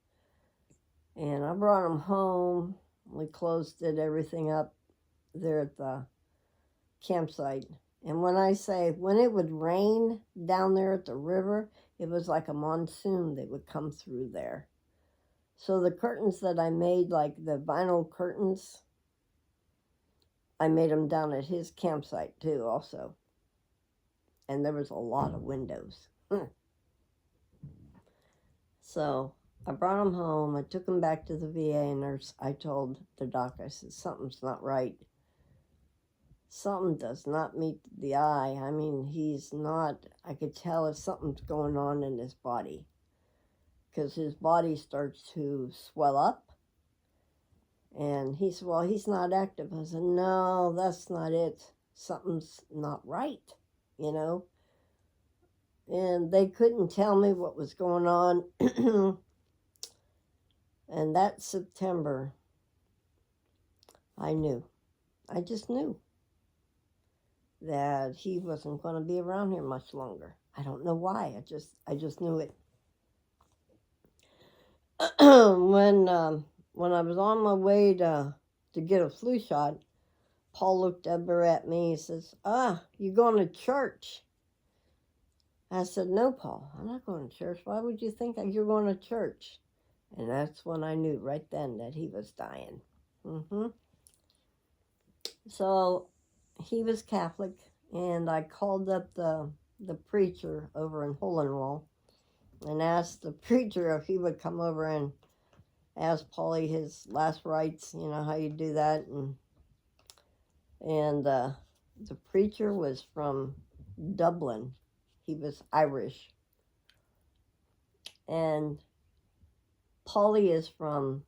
[SPEAKER 1] And I brought him home. We closed everything up there at the campsite. And when it would rain down there at the river, it was like a monsoon that would come through there. So the curtains that I made, like the vinyl curtains, I made them down at his campsite too, also. And there was a lot of windows. So I brought them home. I took them back to the VA nurse. I told the doc, I said, something's not right. Something does not meet the eye. I mean, he's not, I could tell if something's going on in his body. Because his body starts to swell up. And he said, well, he's not active. I said, no, that's not it. Something's not right, you know. And they couldn't tell me what was going on. And that September, I knew. I just knew that he wasn't going to be around here much longer. I don't know why. I just knew it. when I was on my way to get a flu shot, Paul looked over at me. He says, you going to church? I said, no, Paul, I'm not going to church. Why would you think you're going to church? And that's when I knew right then that he was dying. So he was Catholic, and I called up the preacher over in Holenwall and asked the preacher if he would come over and ask Paulie his last rites, you know, how you do that. And the preacher was from Dublin. He was Irish. And Paulie is from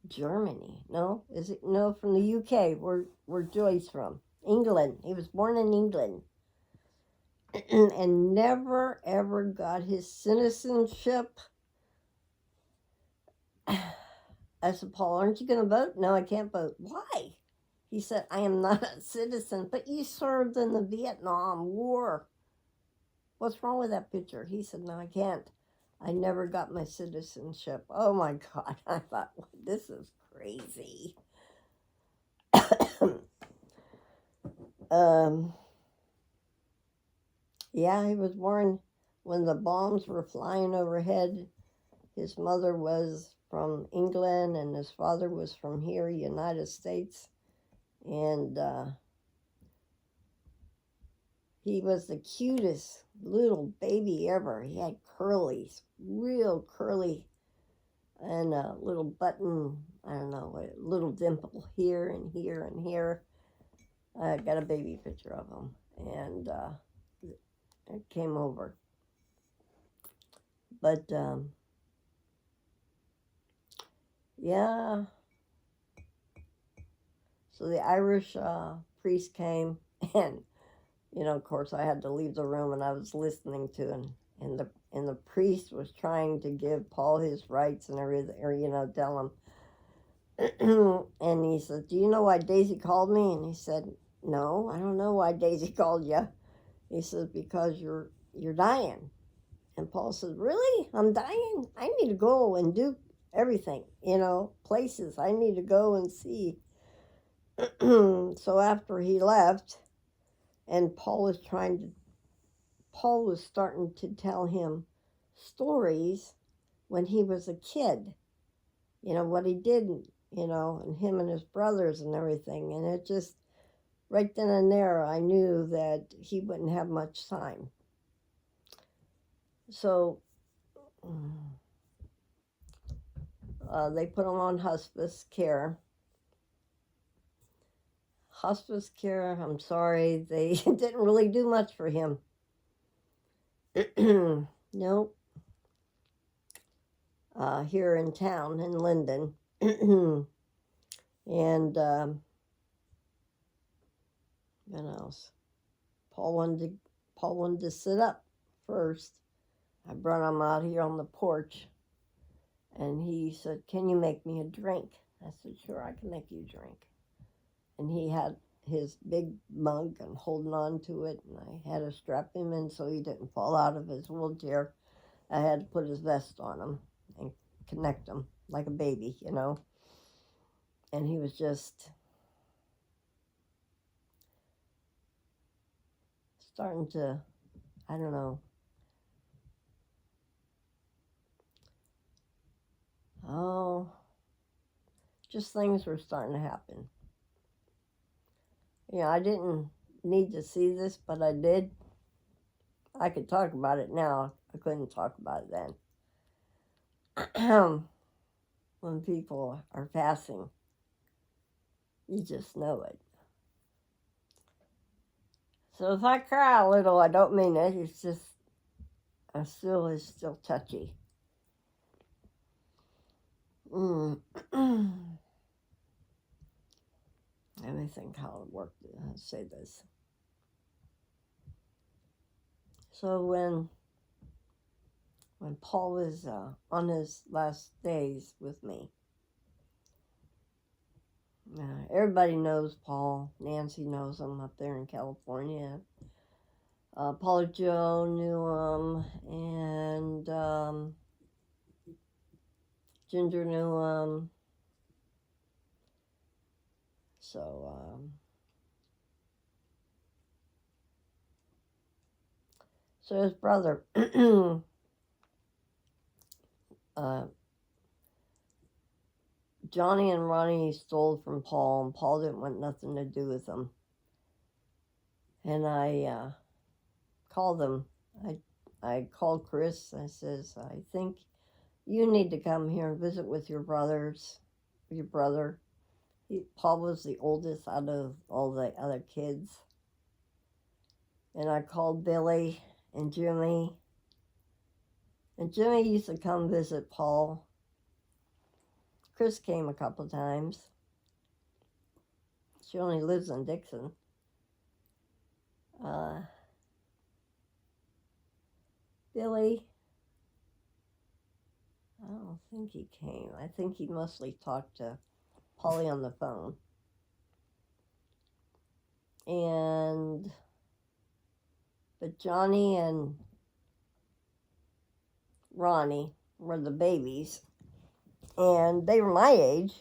[SPEAKER 1] Germany. No? Is it? No, from the UK, where Joy's from. England. He was born in England. And never, ever got his citizenship. I said, Paul, aren't you going to vote? No, I can't vote. Why? He said, I am not a citizen, but you served in the Vietnam War. What's wrong with that picture? He said, no, I can't. I never got my citizenship. Oh, my God. I thought, well, this is crazy. Yeah, he was born when the bombs were flying overhead. His mother was from England, and his father was from here, United States. And he was the cutest little baby ever. He had curlies, real curly, and a little button, I don't know, a little dimple here and here and here. I got a baby picture of him, and it came over. But, yeah. So the Irish priest came, and, you know, of course, I had to leave the room, and I was listening to him, and the priest was trying to give Paul his rights and everything, or, you know, tell him. And he said, do you know why Daisy called me? And he said, no, I don't know why Daisy called you. He says, because you're dying. And Paul says, really? I'm dying? I need to go and do everything, you know, places I need to go and see. So after he left, and Paul was starting to tell him stories when he was a kid, you know, what he did, you know, and him and his brothers and everything. And it just, right then and there, I knew that he wouldn't have much time. So they put him on hospice care. Hospice care, I'm sorry, they didn't really do much for him. Nope. Here in town, in Linden. And what else? Paul wanted to sit up first. I brought him out here on the porch, and he said, can you make me a drink? I said, sure, I can make you a drink. And he had his big mug and holding on to it, and I had to strap him in so he didn't fall out of his wheelchair. I had to put his vest on him and connect him like a baby, you know. And he was just starting to, I don't know, just things were starting to happen. You know, I didn't need to see this, but I did. I could talk about it now. I couldn't talk about it then. When people are passing, you just know it. So if I cry a little, I don't mean it. It's just, it's still touchy. Let me think how it worked. I'll say this. So when Paul was on his last days with me, everybody knows Paul. Nancy knows him up there in California. Paula Joe knew him, and Ginger knew him. So his brother, Johnny and Ronnie stole from Paul, and Paul didn't want nothing to do with them. And I called them. I called Chris. I says, I think you need to come here and visit with your brother. Paul was the oldest out of all the other kids. And I called Billy and Jimmy. And Jimmy used to come visit Paul. Chris came a couple times. She only lives in Dixon. Billy, I don't think he came. I think he mostly talked to Polly on the phone. But Johnny and Ronnie were the babies, and they were my age.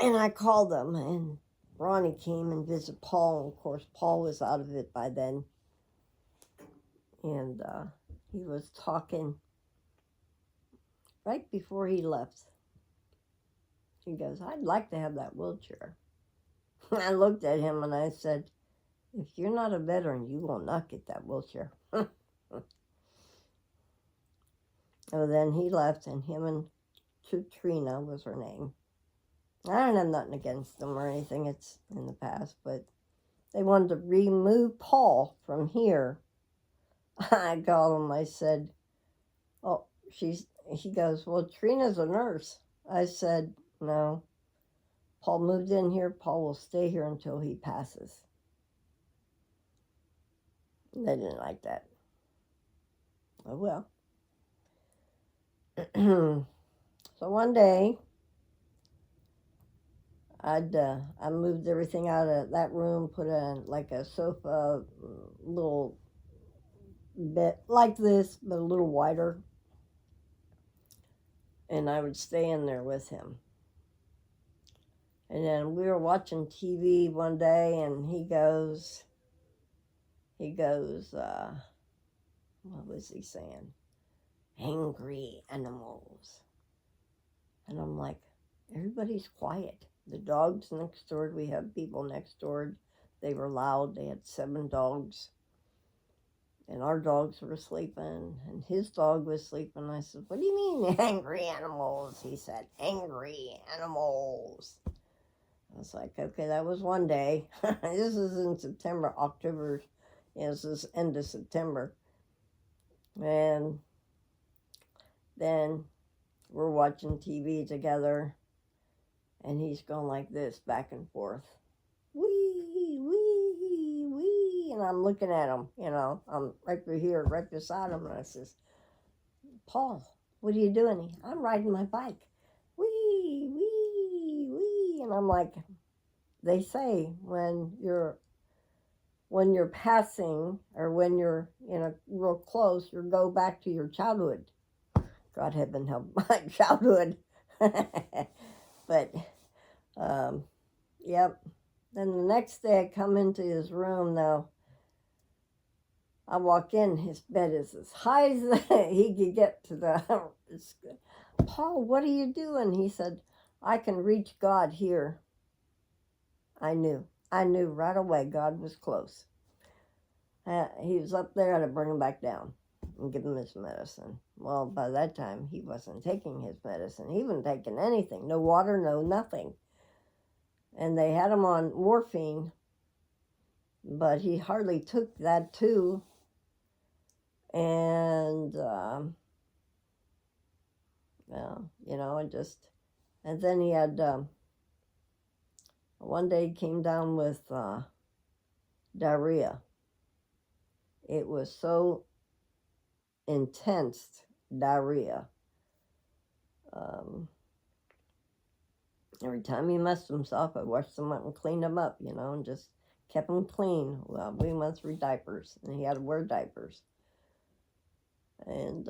[SPEAKER 1] And I called them, and Ronnie came and visited Paul. And of course, Paul was out of it by then. And he was talking right before he left. He goes, I'd like to have that wheelchair. I looked at him and I said, if you're not a veteran, you will not get that wheelchair. So then he left, and him and Katrina was her name. I don't have nothing against them or anything. It's in the past, but they wanted to remove Paul from here. I called him. I said, oh, he goes, well, Trina's a nurse. I said, no. Paul moved in here. Paul will stay here until he passes. They didn't like that. Oh, well. So one day, I moved everything out of that room, put in like a sofa, little bit like this, but a little wider. And I would stay in there with him. And then we were watching TV one day, and he goes, what was he saying? Angry animals. And I'm like, everybody's quiet. The dogs next door, we have people next door. They were loud. They had 7 dogs. And our dogs were sleeping, and his dog was sleeping. I said, what do you mean, angry animals? He said, angry animals. I was like, okay, that was one day. This is in September, October. This is end of September. And then we're watching TV together, and he's going like this, back and forth. Wee, wee, wee. And I'm looking at him, I'm right here, right beside him, and I says, Paul, what are you doing? I'm riding my bike. Wee, wee, wee. And I'm like, they say when you're passing, or when you're real close, you go back to your childhood. God heaven help my childhood. But, yep. Then the next day I come into his room. Now, I walk in, his bed is as high as he could get to the... Paul, what are you doing? He said, I can reach God here. I knew right away God was close. He was up there, to bring him back down and give him his medicine. Well, by that time, he wasn't taking his medicine. He wasn't taking anything. No water, no nothing. And they had him on morphine, but he hardly took that too. And, well, it just... And then he had... one day he came down with diarrhea. It was so intense, diarrhea. Every time he messed himself, I washed him up and cleaned him up, and just kept him clean. Well, we went through diapers, and he had to wear diapers. And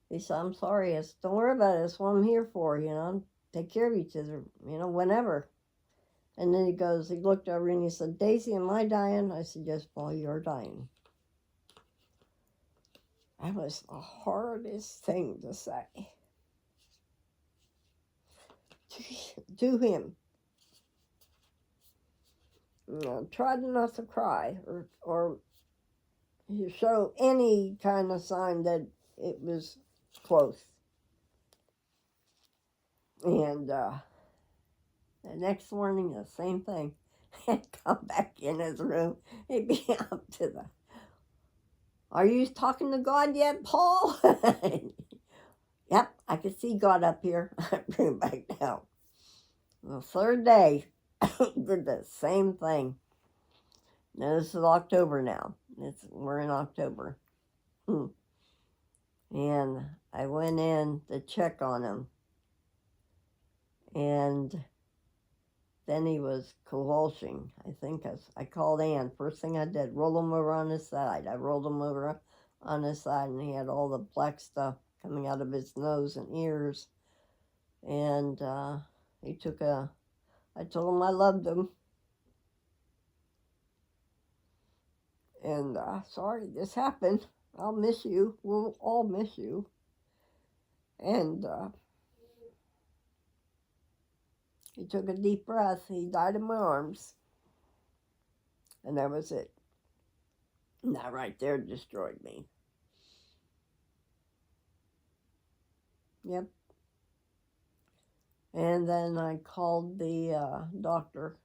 [SPEAKER 1] he said, I'm sorry. I said, don't worry about it. That's what I'm here for, Take care of each other, whenever. And then he looked over and he said, Daisy, am I dying? I said, yes, Paul, you're dying. That was the hardest thing to say to him. Tried not to cry or show any kind of sign that it was close. And the next morning, the same thing. He'd come back in his room. He'd be up to the... Are you talking to God yet, Paul? Yep, I could see God up here. I bring him back down. The third day, did the same thing. Now, this is October now. We're in October. And I went in to check on him. And then he was convulsing. I called Ann. First thing I did, roll him over on his side. I rolled him over on his side, and he had all the black stuff coming out of his nose and ears. And I told him I loved him. And sorry this happened. I'll miss you. We'll all miss you. And he took a deep breath. He died in my arms. And that was it. And that right there destroyed me. Yep. And then I called the doctor.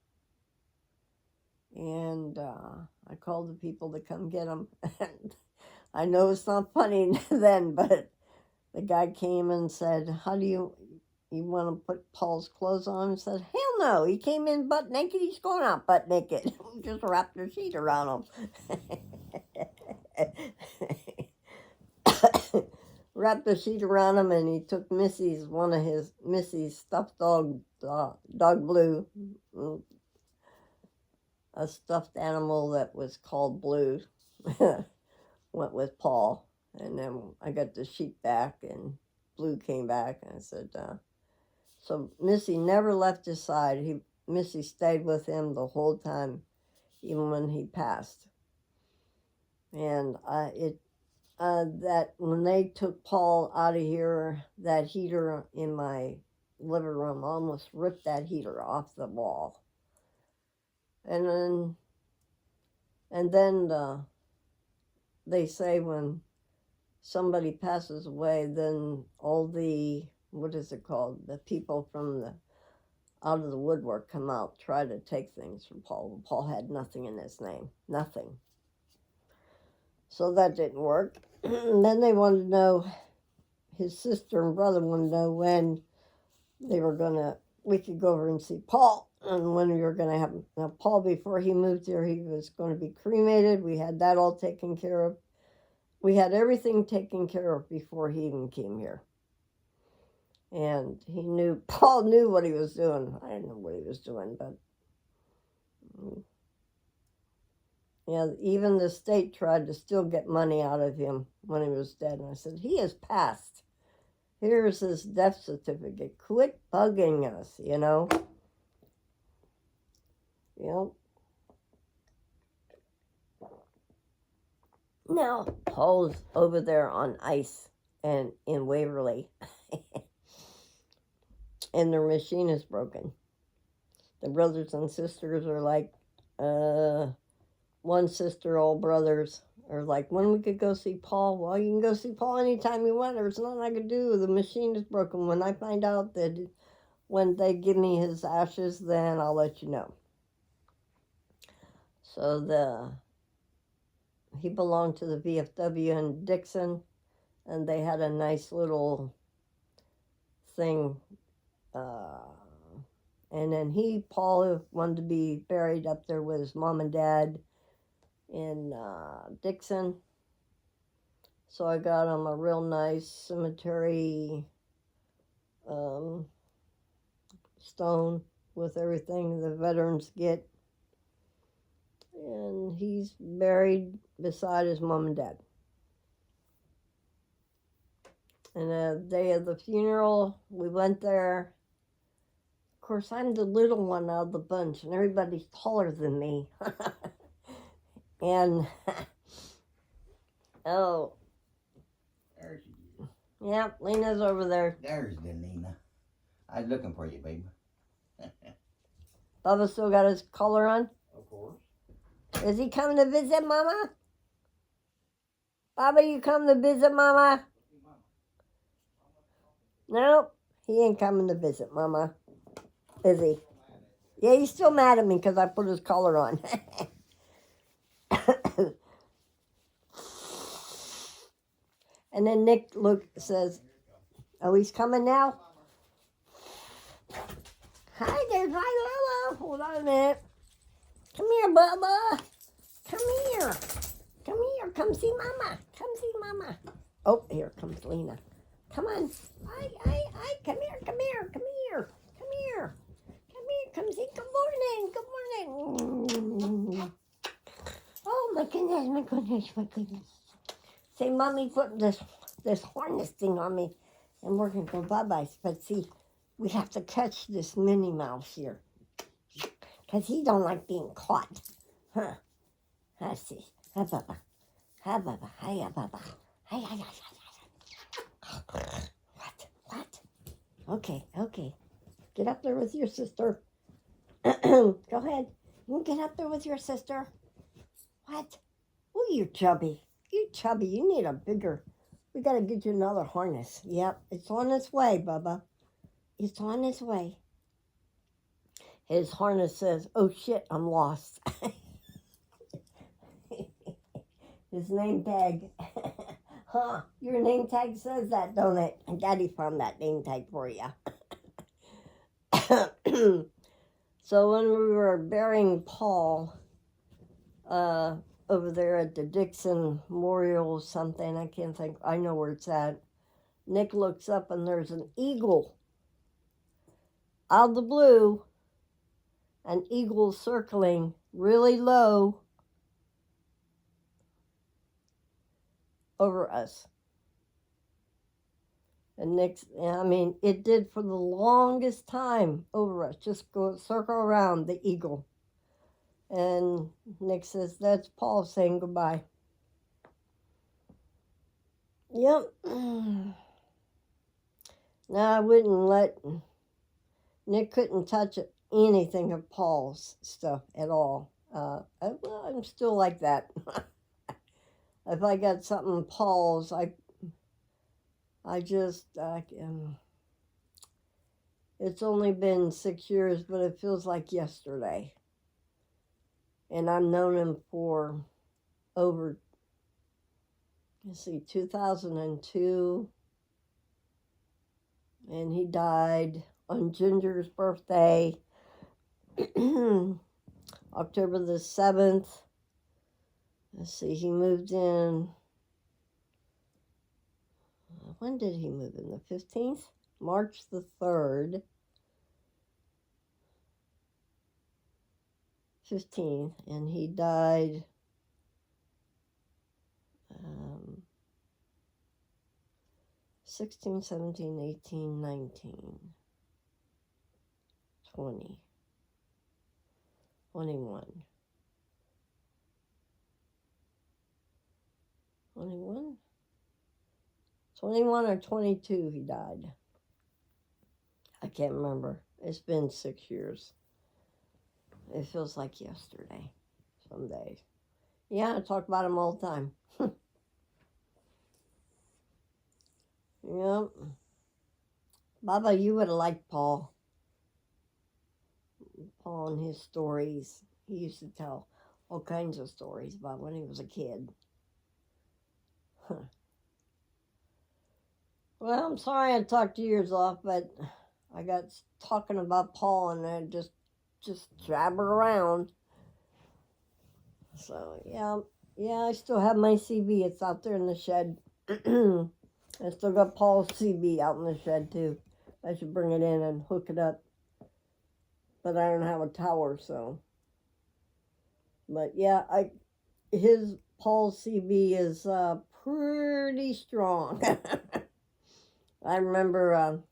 [SPEAKER 1] And I called the people to come get him. And I know it's not funny then, but the guy came and said, how do you want to put Paul's clothes on? And said, hell no, he came in butt naked, he's going out butt naked. Just wrapped their sheet around him. Wrapped the sheet around him, and he took one of Missy's stuffed dog Blue, a stuffed animal that was called Blue, went with Paul. And then I got the sheet back, and Blue came back, and I said, so Missy never left his side. Missy stayed with him the whole time, even when he passed. And that when they took Paul out of here, that heater in my living room almost ripped that heater off the wall. And then they say when somebody passes away, then all the, what is it called? The people from out of the woodwork come out, try to take things from Paul. Paul had nothing in his name, nothing. So that didn't work. Then they wanted to know, his sister and brother wanted to know when we could go over and see Paul, and when we were going to have him. Now, Paul, before he moved here, he was going to be cremated. We had that all taken care of. We had everything taken care of before he even came here. And Paul knew what he was doing. I didn't know what he was doing, but yeah, even the state tried to still get money out of him when he was dead. And I said, he has passed. Here's his death certificate. Quit bugging us, Yep. Now, Paul's over there on ice and in Waverly. and their machine is broken. The brothers and sisters are like, one sister, all brothers are like, when we could go see Paul? Well, you can go see Paul anytime you want. There's nothing I could do. The machine is broken. When I find out that when they give me his ashes, then I'll let you know. So he belonged to the VFW in Dixon, and they had a nice little thing. And then Paul, wanted to be buried up there with his mom and dad in Dixon. So I got him a real nice cemetery stone with everything the veterans get. And he's buried beside his mom and dad. And the day of the funeral, we went there. Of course, I'm the little one out of the bunch, and everybody's taller than me. And, oh.
[SPEAKER 2] There she is.
[SPEAKER 1] Yep, Lena's over there.
[SPEAKER 2] There's the Lena. I was looking for you, baby.
[SPEAKER 1] Bubba still got his collar on?
[SPEAKER 2] Of course.
[SPEAKER 1] Is he coming to visit Mama? Bubba, you come to visit Mama? Nope, he ain't coming to visit Mama. Is he? Yeah, he's still mad at me because I put his collar on. And then Nick says, oh, he's coming now? Hi, there's my Lolo. Hold on a minute. Come here, Bubba. Come here. Come here. Come see Mama. Come see Mama. Oh, here comes Lena. Come on. Hi. Come here. Come here. Come here. Come here. Come here. Come see. Good morning. Good morning. Oh, my goodness. My goodness. My goodness. Say, Mommy put this harness thing on me, and we're going to go bye-bye. But see, we have to catch this Minnie Mouse here, because he don't like being caught. Huh? Let's see. Hi, Baba. Hi, Baba. Hiya, Baba. Hi. What? Okay. Get up there with your sister. Go ahead. You can get up there with your sister. What? Oh, you're chubby. You need a bigger. We got to get you another harness. Yep, it's on its way, Bubba. It's on its way. His harness says, oh shit, I'm lost. His name tag. Huh, your name tag says that, don't it? And Daddy found that name tag for you. So when we were burying Paul, over there at the Dixon Memorial something, I can't think, I know where it's at. Nick looks up and there's an eagle. Out of the blue, an eagle circling really low over us. And it did for the longest time over us. Just go circle around the eagle. And Nick says, that's Paul saying goodbye. Yep. Now I wouldn't let, Nick couldn't touch anything of Paul's stuff at all. I'm still like that. If I got something Paul's, it's only been 6 years, but it feels like yesterday. And I've known him for over, 2002. And he died on Ginger's birthday, October the 7th. Let's see, he moved in. When did he move in? The 15th? March the 3rd. 15th. And he died 16, 17, 18, 19, 20, 21. 21 or 22 he died. I can't remember. It's been 6 years. It feels like yesterday. Some days. Yeah, I talk about him all the time. Yep. Baba, you would have liked Paul. Paul and his stories. He used to tell all kinds of stories about when he was a kid. Well, I'm sorry I talked your ears off, but I got talking about Paul and I just jabber around. So, yeah, I still have my CB. It's out there in the shed. I still got Paul's CB out in the shed, too. I should bring it in and hook it up. But I don't have a tower, so. But, yeah, Paul's CB is pretty strong. I remember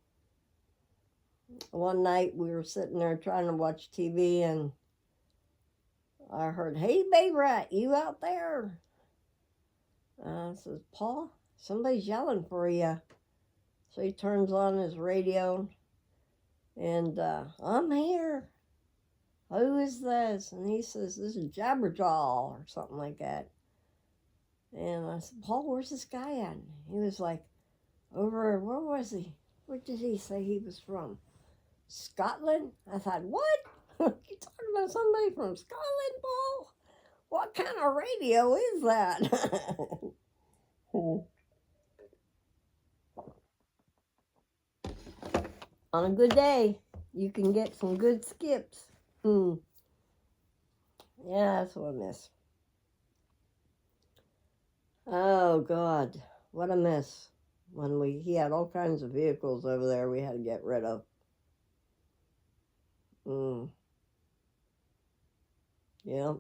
[SPEAKER 1] one night we were sitting there trying to watch TV and I heard, "Hey, Babe Rat, you out there?" I says, "Paul, somebody's yelling for you." So he turns on his radio and "I'm here. Who is this?" And he says, "This is Jabberjaw," or something like that. And I said, "Paul, where's this guy at?" He was like, "Over, where was he? Where did he say he was from? Scotland?" I thought, "What? You talking about somebody from Scotland, Paul? What kind of radio is that?" On a good day, you can get some good skips. Yeah, that's what I miss. Oh, God, what a mess. He had all kinds of vehicles over there we had to get rid of. Yeah.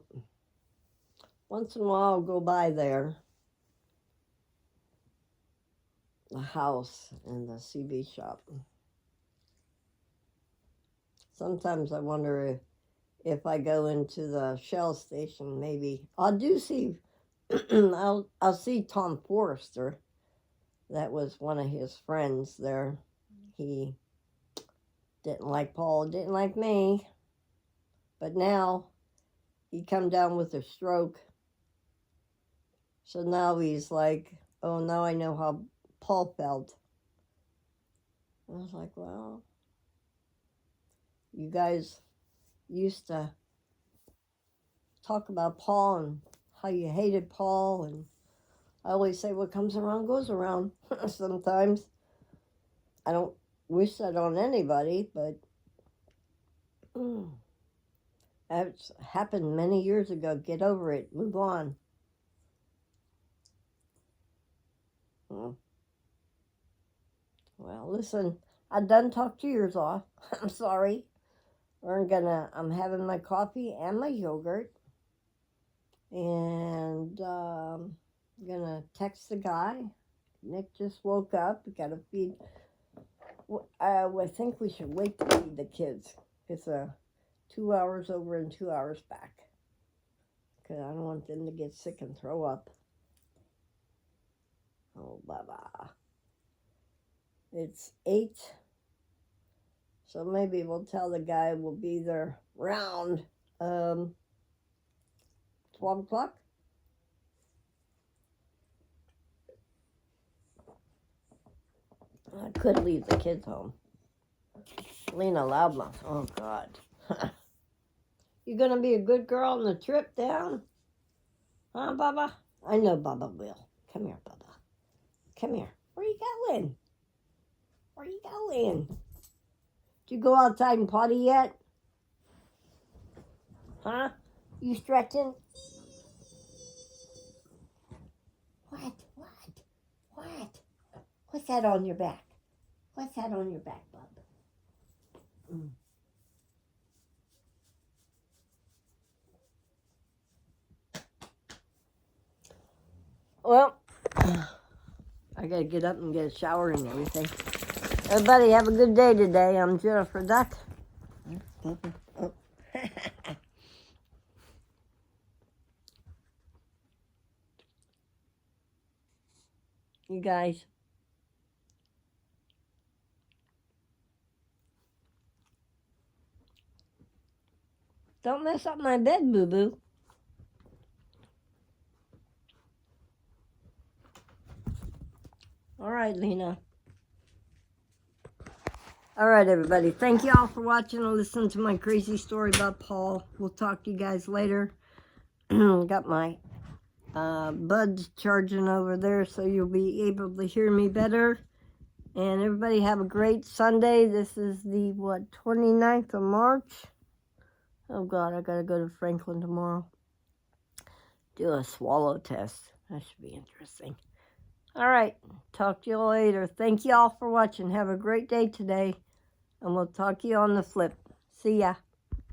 [SPEAKER 1] Once in a while I'll go by there. The house and the CB shop. Sometimes I wonder if I go into the Shell station, maybe I'll see I'll see Tom Forrester. That was one of his friends there. He didn't like Paul, didn't like me. But now he come down with a stroke. So now he's like, "Oh, now I know how Paul felt." I was like, "Well, you guys used to talk about Paul and how you hated Paul, and I always say what comes around goes around." Sometimes I don't wish that on anybody, but that's happened many years ago. Get over it. Move on. Well, listen, I done talked your ears off. I'm sorry. I'm having my coffee and my yogurt. And I'm gonna text the guy. Nick just woke up. We gotta feed. I think we should wait to feed the kids. It's 2 hours over and 2 hours back. Because I don't want them to get sick and throw up. Oh, Baba. It's 8. So maybe we'll tell the guy we'll be there around 12 o'clock. I could leave the kids home. Lena Loudmouth. Oh, God. You gonna be a good girl on the trip down? Huh, Baba? I know Baba will. Come here, Baba. Come here. Where you going? Where you going? Did you go outside and potty yet? Huh? You stretching? What? What's that on your back? What's that on your back, Bub? Well, I gotta get up and get a shower and everything. Everybody have a good day today. I'm Jennifer Duck. You guys. Don't mess up my bed, boo-boo. All right, Lena. All right, everybody. Thank you all for watching and listening to my crazy story about Paul. We'll talk to you guys later. Got my buds charging over there, so you'll be able to hear me better. And everybody have a great Sunday. This is the, 29th of March? Oh, God, I got to go to Franklin tomorrow. Do a swallow test. That should be interesting. All right. Talk to you later. Thank you all for watching. Have a great day today. And we'll talk to you on the flip. See ya.